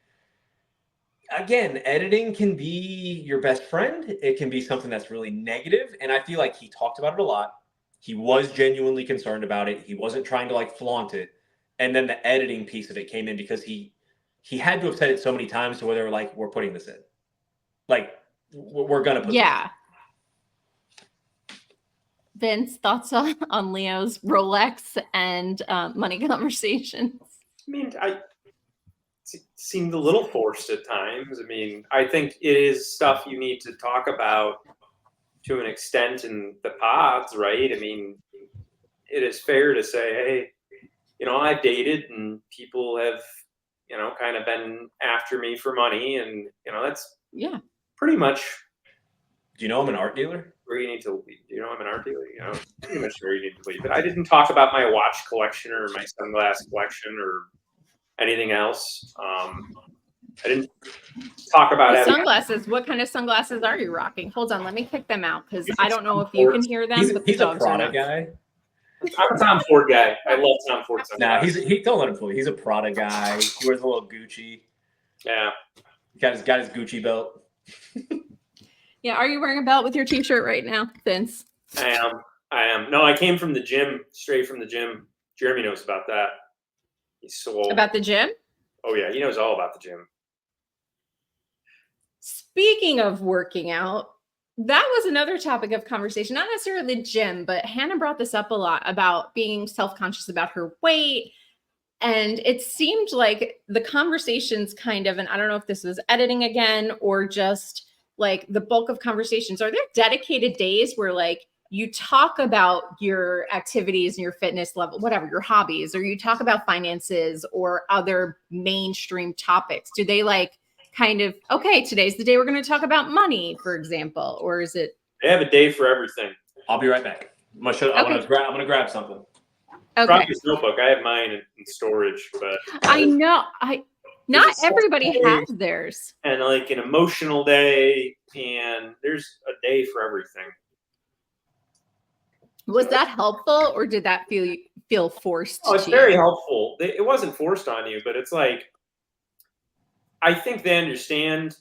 again, editing can be your best friend. It can be something that's really negative. And I feel like he talked about it a lot. He was genuinely concerned about it. He wasn't trying to like flaunt it. And then the editing piece of it came in because he had to have said it so many times to where they were like, we're putting this in. Like, we're going to put this in. Vince, thoughts on Leo's Rolex and money conversations? I mean, it seemed a little forced at times. I mean, I think it is stuff you need to talk about to an extent in the pods, right? I mean, it is fair to say, hey, you know, I've dated and people have, you know, kind of been after me for money. And, you know, that's pretty much. Do you know I'm an art dealer? Where you need to leave. Do you know I'm an art dealer? You know, pretty much where you need to leave. But I didn't talk about my watch collection or my sunglass collection or anything else. I didn't talk about sunglasses. What kind of sunglasses are you rocking? Hold on, let me kick them out because I don't know if you can hear them. He's a Prada guy. I'm a Tom Ford guy. I love Tom Ford sunglasses. Nah, don't let him fool you. He's a Prada guy. He wears a little Gucci. Yeah. Got his Gucci belt. Yeah, are you wearing a belt with your t-shirt right now, Vince? I am. No, I came from the gym, straight from the gym. Jeramey knows about that. He's swole. About the gym? Oh, yeah. He knows all about the gym. Speaking of working out, that was another topic of conversation. Not necessarily the gym, but Hannah brought this up a lot about being self-conscious about her weight. And it seemed like the conversations kind of, and I don't know if this was editing again or just like the bulk of conversations, are there dedicated days where like you talk about your activities and your fitness level, whatever, your hobbies, or you talk about finances or other mainstream topics? Do they like kind of, okay, today's the day we're going to talk about money, for example, or is it? They have a day for everything. I'll be right back. I'm gonna grab something. Okay. Drop this notebook. I have mine in storage, but I know not everybody has theirs. And like an emotional day, and there's a day for everything. Was that helpful, or did that feel forced? Oh, it's very helpful. It wasn't forced on you, but it's like, I think they understand,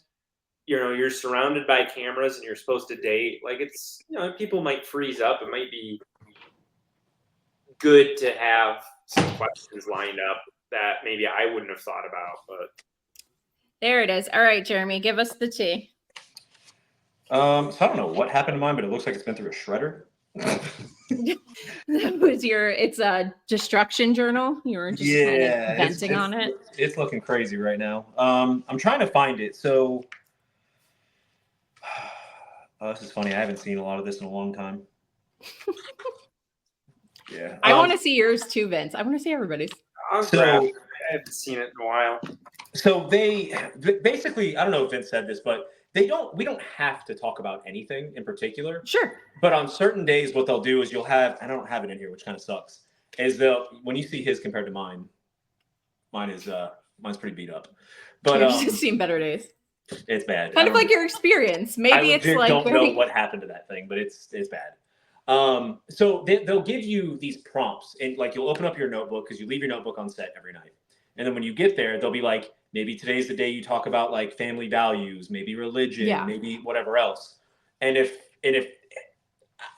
you know, you're surrounded by cameras and you're supposed to date. Like, it's, you know, people might freeze up. It might be good to have some questions lined up that maybe I wouldn't have thought about, but. There it is. All right, Jeramey, give us the tea. So I don't know what happened to mine, but it looks like it's been through a shredder. That was it's a destruction journal. You were just kind of venting on it. It's looking crazy right now. I'm trying to find it. So this is funny. I haven't seen a lot of this in a long time. Yeah. I want to see yours too, Vince. I want to see everybody's. I haven't seen it in a while. So they basically, I don't know if Vince said this, but we don't have to talk about anything in particular. Sure. But on certain days, what they'll do is you'll have, I don't have it in here, which kind of sucks, is when you see his compared to mine, mine's pretty beat up. But you've just seen better days. It's bad. Kind of like your experience. Maybe it's like, I don't know what happened to that thing, but it's bad. So they'll give you these prompts, and like you'll open up your notebook because you leave your notebook on set every night. And then when you get there, they'll be like, maybe today's the day you talk about like family values, maybe religion, maybe whatever else. And if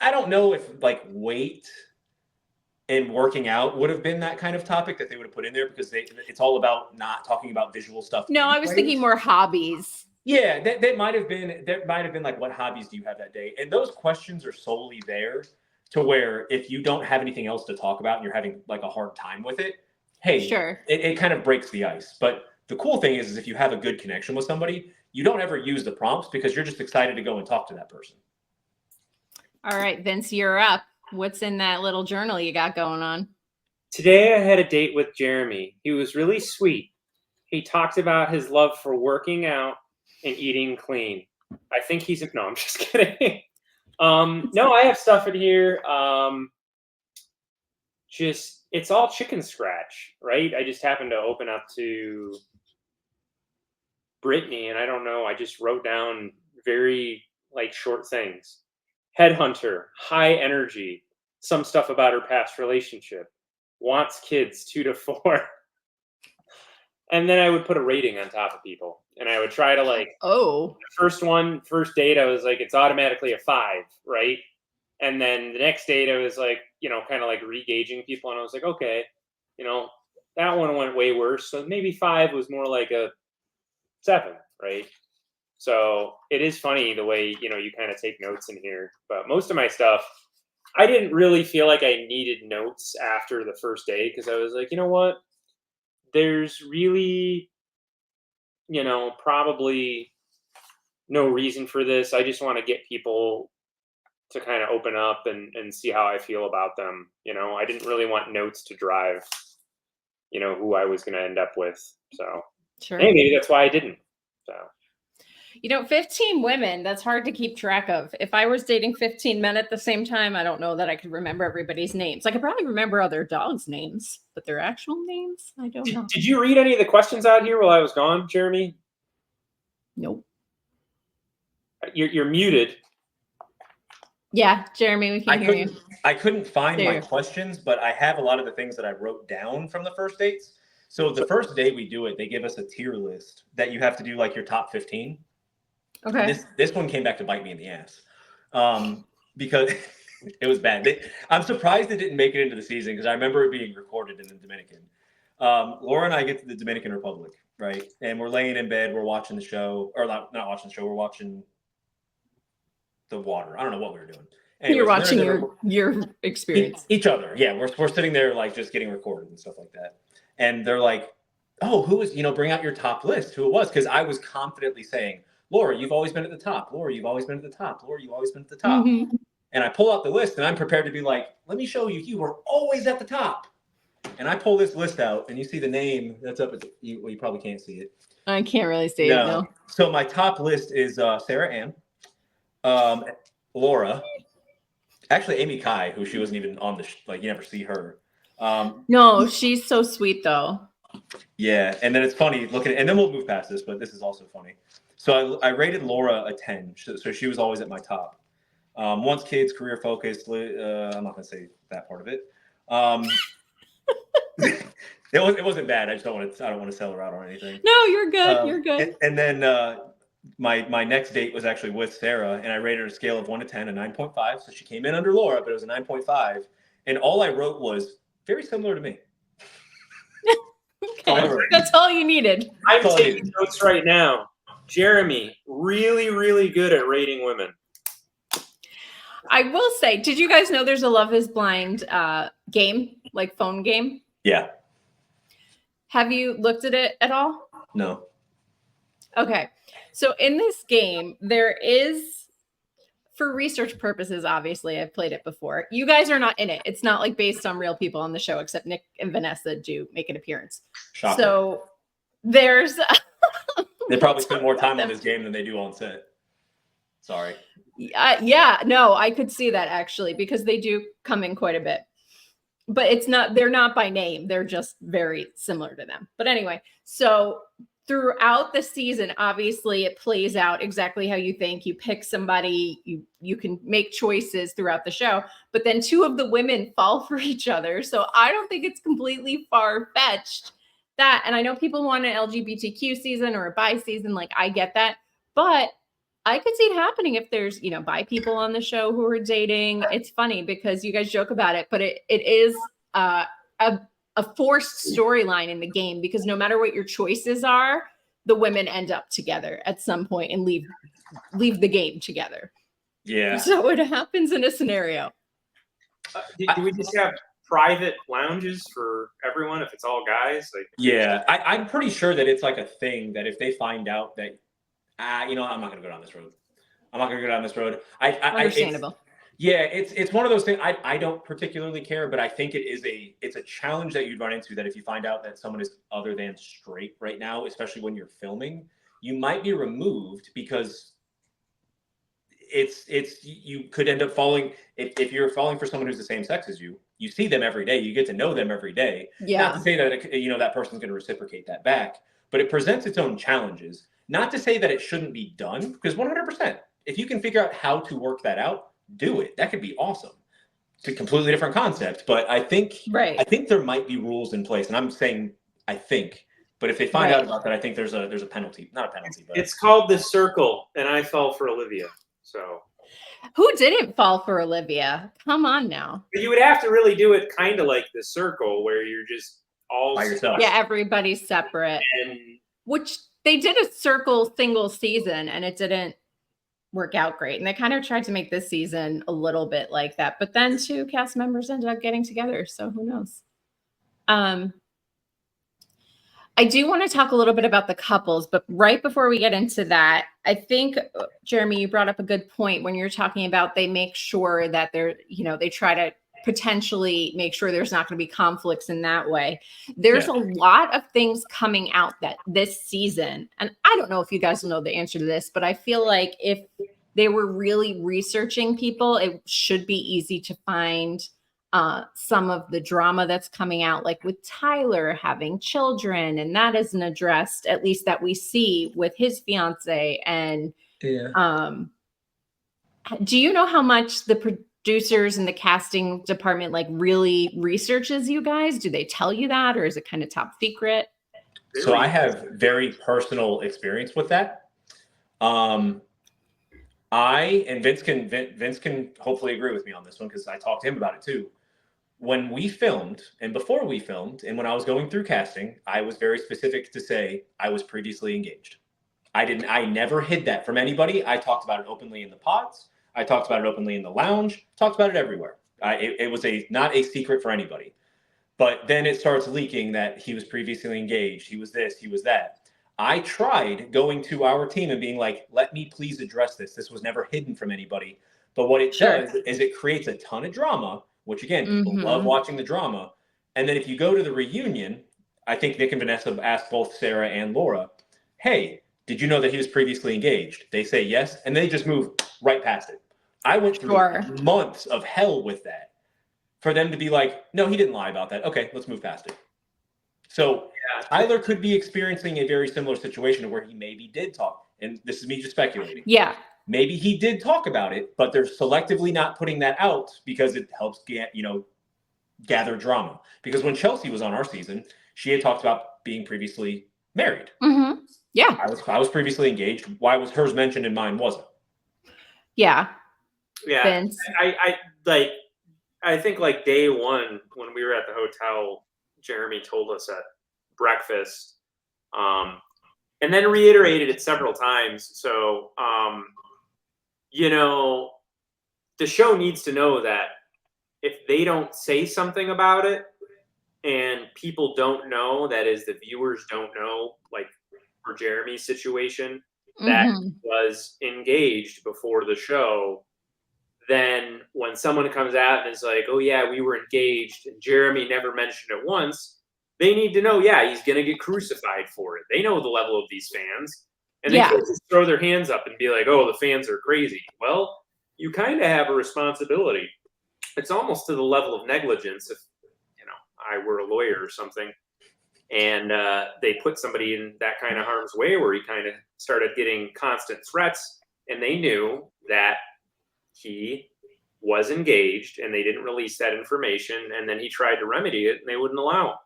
I don't know if like weight and working out would have been that kind of topic that they would have put in there, because it's all about not talking about visual stuff. No, I was thinking more hobbies. Yeah, that might have been like, what hobbies do you have that day? And those questions are solely there to where if you don't have anything else to talk about and you're having like a hard time with it, hey, sure, it kind of breaks the ice. But the cool thing is if you have a good connection with somebody, you don't ever use the prompts because you're just excited to go and talk to that person. All right, Vince, you're up. What's in that little journal you got going on? Today I had a date with Jeramey. He was really sweet. He talked about his love for working out and eating clean. I think no, I'm just kidding. No, I have stuff in here. Just it's all chicken scratch, right? I just happened to open up to Brittany, and I don't know. I just wrote down very like short things. Headhunter, high energy, some stuff about her past relationship, wants kids 2 to 4. And then I would put a rating on top of people. And I would try to like, Oh, the first date, I was like, it's automatically a 5, right? And then the next date, I was like, kind of like re-gauging people. And I was like, okay, that one went way worse. So maybe 5 was more like a 7, right? So it is funny the way, you kind of take notes in here. But most of my stuff, I didn't really feel like I needed notes after the first day because I was like, you know what? There's really, probably no reason for this. I just want to get people to kind of open up and see how I feel about them. I didn't really want notes to drive, who I was going to end up with. So sure. maybe that's why I didn't. So. 15 women, that's hard to keep track of. If I was dating 15 men at the same time, I don't know that I could remember everybody's names. I could probably remember other dogs' names, but their actual names, I don't know. Did you read any of the questions out here while I was gone, Jeramey? Nope. You're muted. Yeah, Jeramey, we can't hear you. I couldn't find my There. questions, but I have a lot of the things that I wrote down from the first dates. So the first day we do it, they give us a tier list that you have to do like your top 15. Okay. And this one came back to bite me in the ass because it was bad. I'm surprised it didn't make it into the season because I remember it being recorded in the Dominican. Laura and I get to the Dominican Republic, right? And we're laying in bed, we're watching the show, or not watching the show, we're watching the water. I don't know what we were doing. Anyways, you're watching your experience. Each other. Yeah, we're sitting there like just getting recorded and stuff like that. And they're like, oh, who was, bring out your top list, who it was. Because I was confidently saying, Laura, you've always been at the top. Laura, you've always been at the top. Laura, you've always been at the top. Mm-hmm. And I pull out the list and I'm prepared to be like, let me show you, you were always at the top. And I pull this list out and you see the name that's up at you probably can't see it. I can't really see it, no. So my top list is Sarah Ann, Laura, actually Amy Kai, who she wasn't even on the you never see her. No, she's so sweet though. Yeah, and then it's funny looking, and then we'll move past this, but this is also funny. So I rated Laura a 10, so she was always at my top. Wants kids, career focused. I'm not gonna say that part of it. It wasn't bad. I don't want to sell her out or anything. No, you're good. You're good. And then my next date was actually with Sarah, and I rated her a scale of 1 to 10, a 9.5. So she came in under Laura, but it was a 9.5. And all I wrote was very similar to me. Okay, that's all you needed. I'm taking notes right now. Jeramey, really, really good at rating women. I will say, did you guys know there's a Love is Blind game, like phone game? Yeah. Have you looked at it at all? No. Okay. So in this game, there is, for research purposes, obviously, I've played it before. You guys are not in it. It's not like based on real people on the show, except Nick and Vanessa do make an appearance. Shocker. So there's... They probably spend more time on this game than they do on set. Sorry. Yeah, no, I could see that actually, because they do come in quite a bit. But they're not by name. They're just very similar to them. But anyway, so throughout the season, obviously it plays out exactly how you think. You pick somebody, you can make choices throughout the show, but then 2 of the women fall for each other. So I don't think it's completely far-fetched that, and I know people want an LGBTQ season or a bi season, like I get that, but I could see it happening if there's, bi people on the show who are dating. It's funny because you guys joke about it, but it is a forced storyline in the game because no matter what your choices are, the women end up together at some point and leave the game together. Yeah. So it happens in a scenario. Do we just have private lounges for everyone if it's all guys? Yeah, I'm pretty sure that it's like a thing that if they find out that, I'm not going to go down this road. Understandable. It's one of those things. I don't particularly care, but I think it's a challenge that you'd run into that if you find out that someone is other than straight right now, especially when you're filming, you might be removed because you could end up falling if you're falling for someone who's the same sex as you. You see them every day. You get to know them every day. Yeah. Not to say that that person's going to reciprocate that back, but it presents its own challenges. Not to say that it shouldn't be done, because 100%, if you can figure out how to work that out, do it. That could be awesome. It's a completely different concept, but I think there might be rules in place, and I'm saying I think. But if they find out about that, I think there's a penalty. Not a penalty, but it's called The Circle, and I fell for Olivia. So who didn't fall for Olivia? Come on now. But you would have to really do it kind of like The Circle, where you're just all by yourself. Yeah, everybody's separate. And which they did a Circle single season, and it didn't work out great. And they kind of tried to make this season a little bit like that. But then 2 cast members ended up getting together, so who knows? I do want to talk a little bit about the couples, but right before we get into that, I think, Jeramey, you brought up a good point when you're talking about they make sure that they're, they try to potentially make sure there's not going to be conflicts in that way. There's a lot of things coming out that this season, and I don't know if you guys will know the answer to this, but I feel like if they were really researching people, it should be easy to find some of the drama that's coming out, like with Tyler having children, and that isn't addressed, at least that we see with his fiance. And do you know how much the producers and the casting department like really researches you guys? Do they tell you that, or is it kind of top secret? So I have very personal experience with that. Vince can hopefully agree with me on this one, because I talked to him about it too. When we filmed and before we filmed and when I was going through casting, I was very specific to say I was previously engaged. I never hid that from anybody. I talked about it openly in the pods. I talked about it openly in the lounge, talked about it everywhere. It was not a secret for anybody. But then it starts leaking that he was previously engaged. He was this, he was that. I tried going to our team and being like, let me please address this. This was never hidden from anybody. But what it does is it creates a ton of drama, which again, people love watching the drama. And then if you go to the reunion, I think Nick and Vanessa asked both Sarah and Laura, hey, did you know that he was previously engaged? They say yes, and they just move right past it. I went through months of hell with that for them to be like, no, he didn't lie about that. Okay, let's move past it. So Tyler could be experiencing a very similar situation where he maybe did talk. And this is me just speculating. Yeah. Maybe he did talk about it, but they're selectively not putting that out because it helps gather drama. Because when Chelsea was on our season, she had talked about being previously married. Mm-hmm. Yeah. I was previously engaged. Why was hers mentioned and mine wasn't? Yeah. Yeah. Vince. I think like day one when we were at the hotel, Jeramey told us at breakfast, and then reiterated it several times. So, the show needs to know that if they don't say something about it and people don't know, that is the viewers don't know, like for Jeramey's situation, that was engaged before the show, then when someone comes out and is like, oh yeah, we were engaged and Jeramey never mentioned it once, they need to know, yeah, he's going to get crucified for it. They know the level of these fans. And they can't just throw their hands up and be like, oh, the fans are crazy. Well, you kind of have a responsibility. It's almost to the level of negligence if, I were a lawyer or something, and they put somebody in that kind of harm's way where he kind of started getting constant threats, and they knew that he was engaged and they didn't release that information, and then he tried to remedy it and they wouldn't allow him.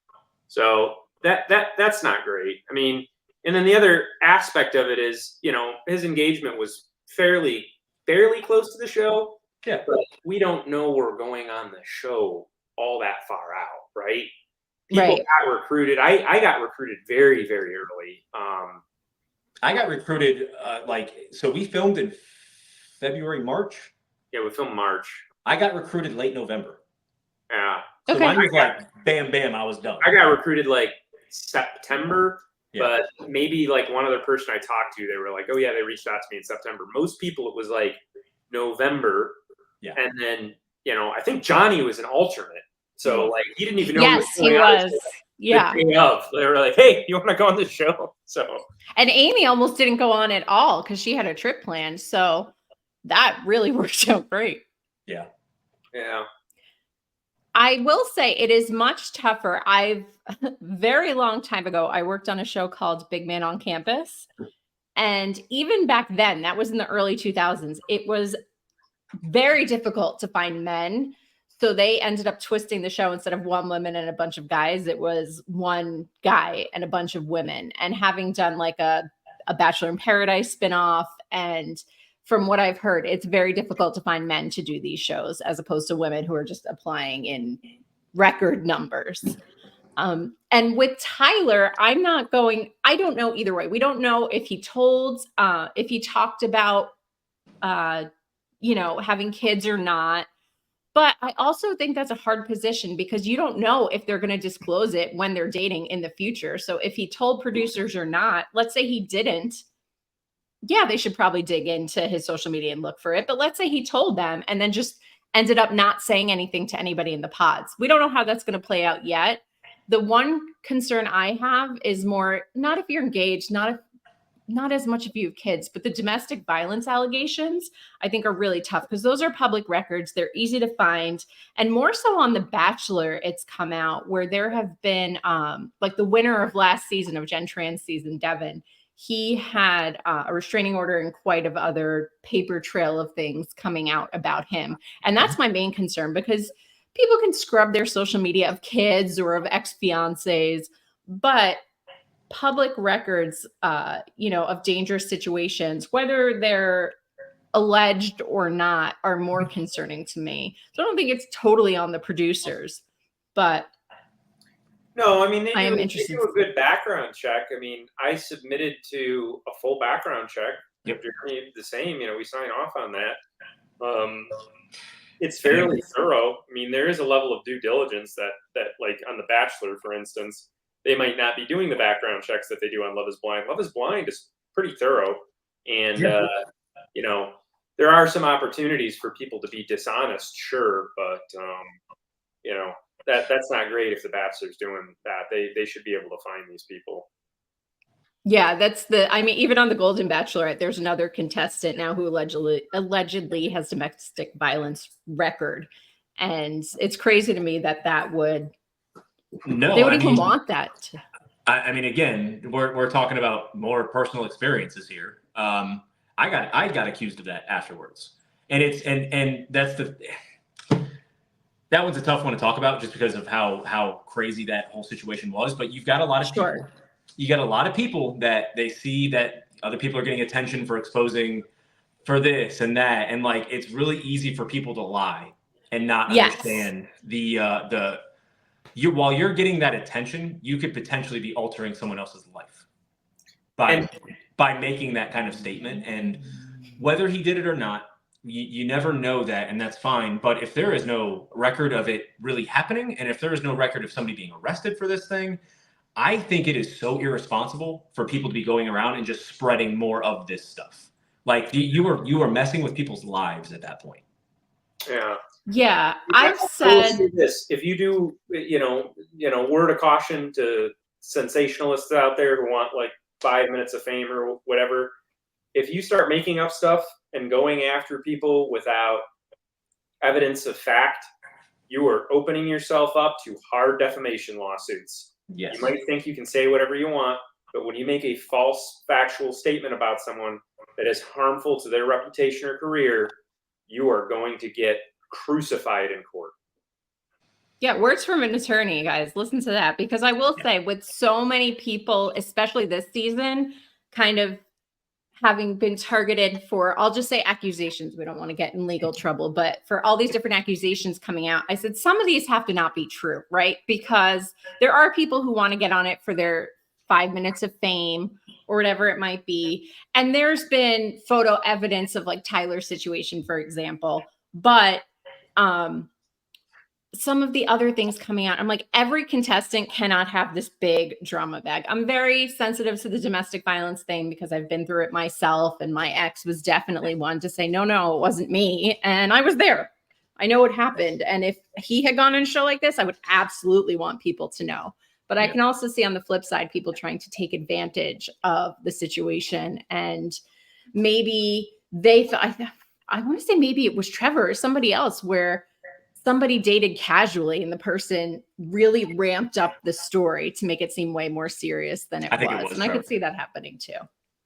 So that's not great. I mean, and then the other aspect of it is, his engagement was fairly close to the show. Yeah. But we don't know we're going on the show all that far out, right? People got recruited. I got recruited very, very early. I got recruited so we filmed in February, March. Yeah, we filmed March. I got recruited late November. Yeah. So mine was like bam, bam, I was done. I got recruited like September, but maybe like one other person I talked to, they were like, oh yeah, they reached out to me in September. Most people, it was like November. Yeah. And then, I think Johnny was an alternate. So like he didn't even know. Yes, he was. Yeah. They were like, hey, you want to go on this show? So. And Amy almost didn't go on at all because she had a trip planned. So that really worked out great. Yeah. Yeah. I will say it is much tougher. Very long time ago, I worked on a show called Big Man on Campus. And even back then, that was in the early 2000s, it was very difficult to find men. So they ended up twisting the show. Instead of one woman and a bunch of guys, it was one guy and a bunch of women. And having done like a Bachelor in Paradise spinoff, and from what I've heard, it's very difficult to find men to do these shows as opposed to women who are just applying in record numbers. And with Tyler, I don't know either way. We don't know if he talked about, having kids or not. But I also think that's a hard position because you don't know if they're going to disclose it when they're dating in the future. So if he told producers or not, let's say he didn't, yeah, they should probably dig into his social media and look for it. But let's say he told them and then just ended up not saying anything to anybody in the pods. We don't know how that's going to play out yet. The one concern I have is more, not if you're engaged, not as much if you have kids, but the domestic violence allegations, I think, are really tough because those are public records. They're easy to find. And more so on The Bachelor, it's come out where there have been, like the winner of last season of Jen Tran's season, Devin, he had a restraining order and quite of other paper trail of things coming out about him. And that's my main concern because people can scrub their social media of kids or of ex-fiancés, but public records, of dangerous situations, whether they're alleged or not, are more concerning to me. So I don't think it's totally on the producers, but no, I mean, I am interested. They do a good background check. I mean, I submitted to a full background check. Yep. Jeramey, the same, we sign off on that. It's fairly thorough. I mean, there is a level of due diligence that like on The Bachelor, for instance, they might not be doing the background checks that they do on Love is Blind. Love is Blind is pretty thorough. And, there are some opportunities for people to be dishonest, sure. But, that's not great if The Bachelor's doing that. They should be able to find these people. Yeah, even on the Golden Bachelorette, there's another contestant now who allegedly has domestic violence record. And it's crazy to me that would, they would even want that. I mean, again, we're talking about more personal experiences here. I got accused of that afterwards. And that one's a tough one to talk about just because of how crazy that whole situation was. But you've got a lot of people. You got a lot of people that they see that other people are getting attention for exposing for this and that. And like, it's really easy for people to lie and not understand while you're getting that attention, you could potentially be altering someone else's life by making that kind of statement. And whether he did it or not, you never know that, and that's fine. But if there is no record of it really happening, and if there is no record of somebody being arrested for this thing, I think it is so irresponsible for people to be going around and just spreading more of this stuff. Like you are messing with people's lives at that point. Yeah. Yeah, I've said this. If you do, word of caution to sensationalists out there who want like 5 minutes of fame or whatever. If you start making up stuff and going after people without evidence of fact, you are opening yourself up to hard defamation lawsuits. Yes. You might think you can say whatever you want, but when you make a false factual statement about someone that is harmful to their reputation or career, you are going to get crucified in court. Yeah, words from an attorney, guys. Listen to that. Because I will say, with so many people, especially this season, kind of having been targeted for, I'll just say accusations. We don't want to get in legal trouble, but for all these different accusations coming out, I said some of these have to not be true, right? Because there are people who want to get on it for their 5 minutes of fame or whatever it might be. And there's been photo evidence of like Tyler's situation, for example. But some of the other things coming out, I'm like, every contestant cannot have this big drama bag. I'm very sensitive to the domestic violence thing because I've been through it myself. And my ex was definitely one to say, no, it wasn't me. And I was there. I know what happened. And if he had gone on a show like this, I would absolutely want people to know. But I can also see on the flip side, people trying to take advantage of the situation. And maybe they thought, I want to say maybe it was Trevor or somebody else, where somebody dated casually and the person really ramped up the story to make it seem way more serious than it I think it was. was And I Trevor. could see that happening too.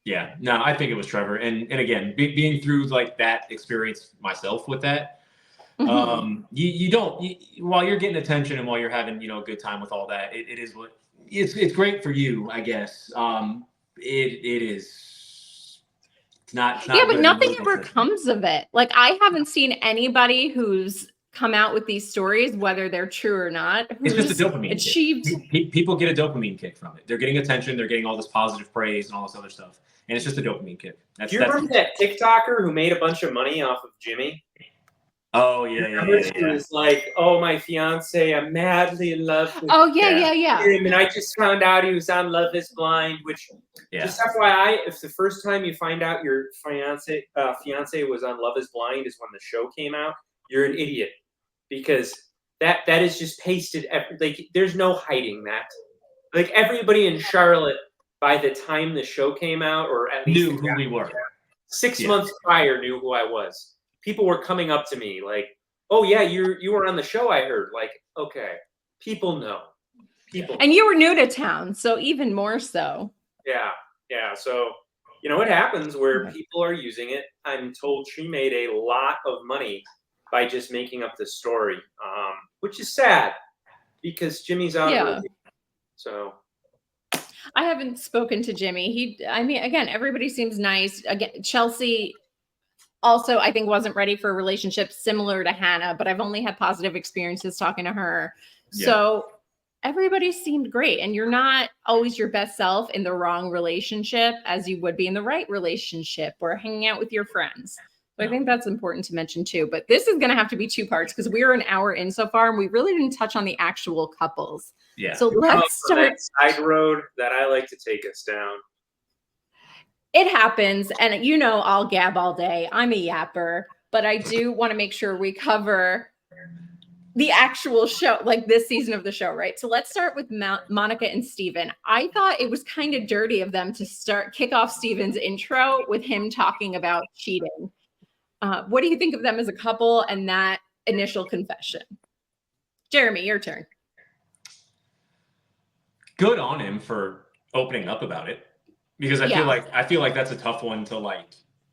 Yeah, no, I think it was Trevor. And again, being through like that experience myself with that, you don't, while you're getting attention and while you're having, you know, a good time with all that, it is what it's great for you, I guess. It is. It's not Yeah, but good nothing in ever comes of it. Like, I haven't seen anybody who's come out with these stories, whether they're true or not, It's who's just a dopamine achieved. kick. People get a dopamine kick from it. They're getting attention. They're getting all this positive praise and all this other stuff. And it's just a dopamine kick. Do you remember that TikToker who made a bunch of money off of Jimmy? Oh, yeah. She was like, oh, my fiance, I'm madly in love with Yeah. him. And I just found out he was on Love is Blind, which, just FYI, if the first time you find out your fiance was on Love is Blind is when the show came out, you're an idiot. Because that is just pasted. Like, there's no hiding that. Like, everybody in Charlotte, by the time the show came out, or at least knew who we were. 6 months prior, knew who I was. People were coming up to me like, "Oh yeah, you were on the show, I heard." Like, okay, people know. And you were new to town, so even more so. Yeah. So, you know, it happens where people are using it. I'm told she made a lot of money by just making up this story, which is sad because Jimmy's out of it. So I haven't spoken to Jimmy. Again, everybody seems nice. Again, Chelsea also, I think, wasn't ready for a relationship similar to Hannah, but I've only had positive experiences talking to her. Yeah. So everybody seemed great. And you're not always your best self in the wrong relationship as you would be in the right relationship or hanging out with your friends. So I think that's important to mention too. But this is going to have to be 2 parts because we are an hour in so far and we really didn't touch on the actual couples. Yeah. So let's start. That side road that I like to take us down. It happens. And you know, I'll gab all day. I'm a yapper, but I do want to make sure we cover the actual show, like this season of the show, right? So let's start with Monica and Steven. I thought it was kind of dirty of them to kick off Steven's intro with him talking about cheating. What do you think of them as a couple and that initial confession? Jeramey, your turn. Good on him for opening up about it. Because I feel like that's a tough one to like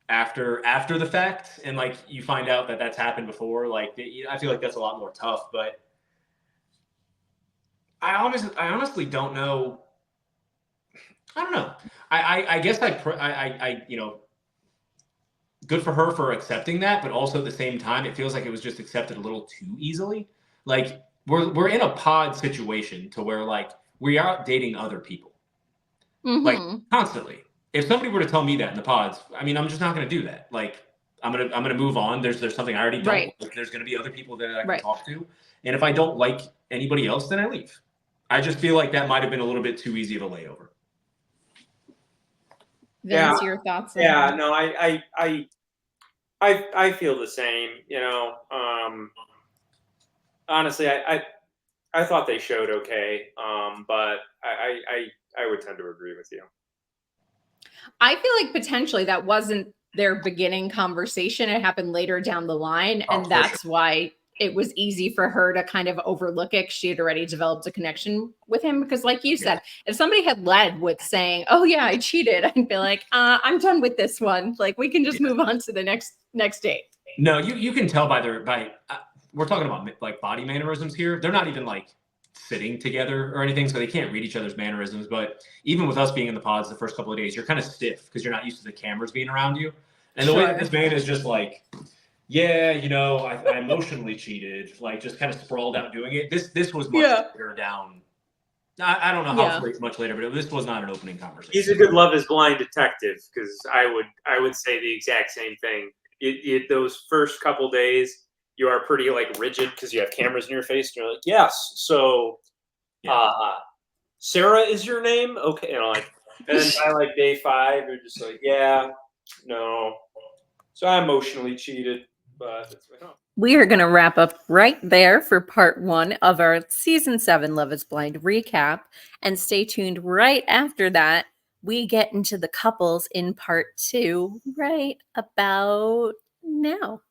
after the fact, and like you find out that that's happened before. Like I feel like that's a lot more tough. But I honestly don't know. I don't know. I guess I you know, good for her for accepting that, but also at the same time, it feels like it was just accepted a little too easily. Like we're in a pod situation to where like we are dating other people. Like constantly. If somebody were to tell me that in the pods, I mean, I'm just not going to do that. Like, I'm gonna move on. There's something I already don't. Right. Like, there's going to be other people that I can talk to, and if I don't like anybody else, then I leave. I just feel like that might have been a little bit too easy of a layover. Vince, your thoughts? On that? No, I feel the same. You know, honestly, I thought they showed okay, but I would tend to agree with you. I feel like potentially that wasn't their beginning conversation. It happened later down the line. And that's why it was easy for her to kind of overlook it. She had already developed a connection with him. Because like you said, if somebody had led with saying, oh yeah, I cheated, I'd be like, I'm done with this one. Like we can just move on to the next date. No, you can tell by we're talking about like body mannerisms here. They're not even like sitting together or anything, so they can't read each other's mannerisms. But even with us being in the pods the first couple of days, you're kind of stiff because you're not used to the cameras being around you. And the way that this man is just like, yeah, you know, I emotionally cheated, like just kind of sprawled out doing it. This was much later down. I don't know how much later, but this was not an opening conversation. He's a good Love is Blind detective because I would say the exact same thing. Those first couple days, you are pretty like rigid because you have cameras in your face. And you're like, yes. So, Sarah is your name? Okay. And like, and then by like day 5, you're just like, yeah, no. So I emotionally cheated, but we are going to wrap up right there for part 1 of our season 7 Love is Blind recap. And stay tuned right after that. We get into the couples in part 2 right about now.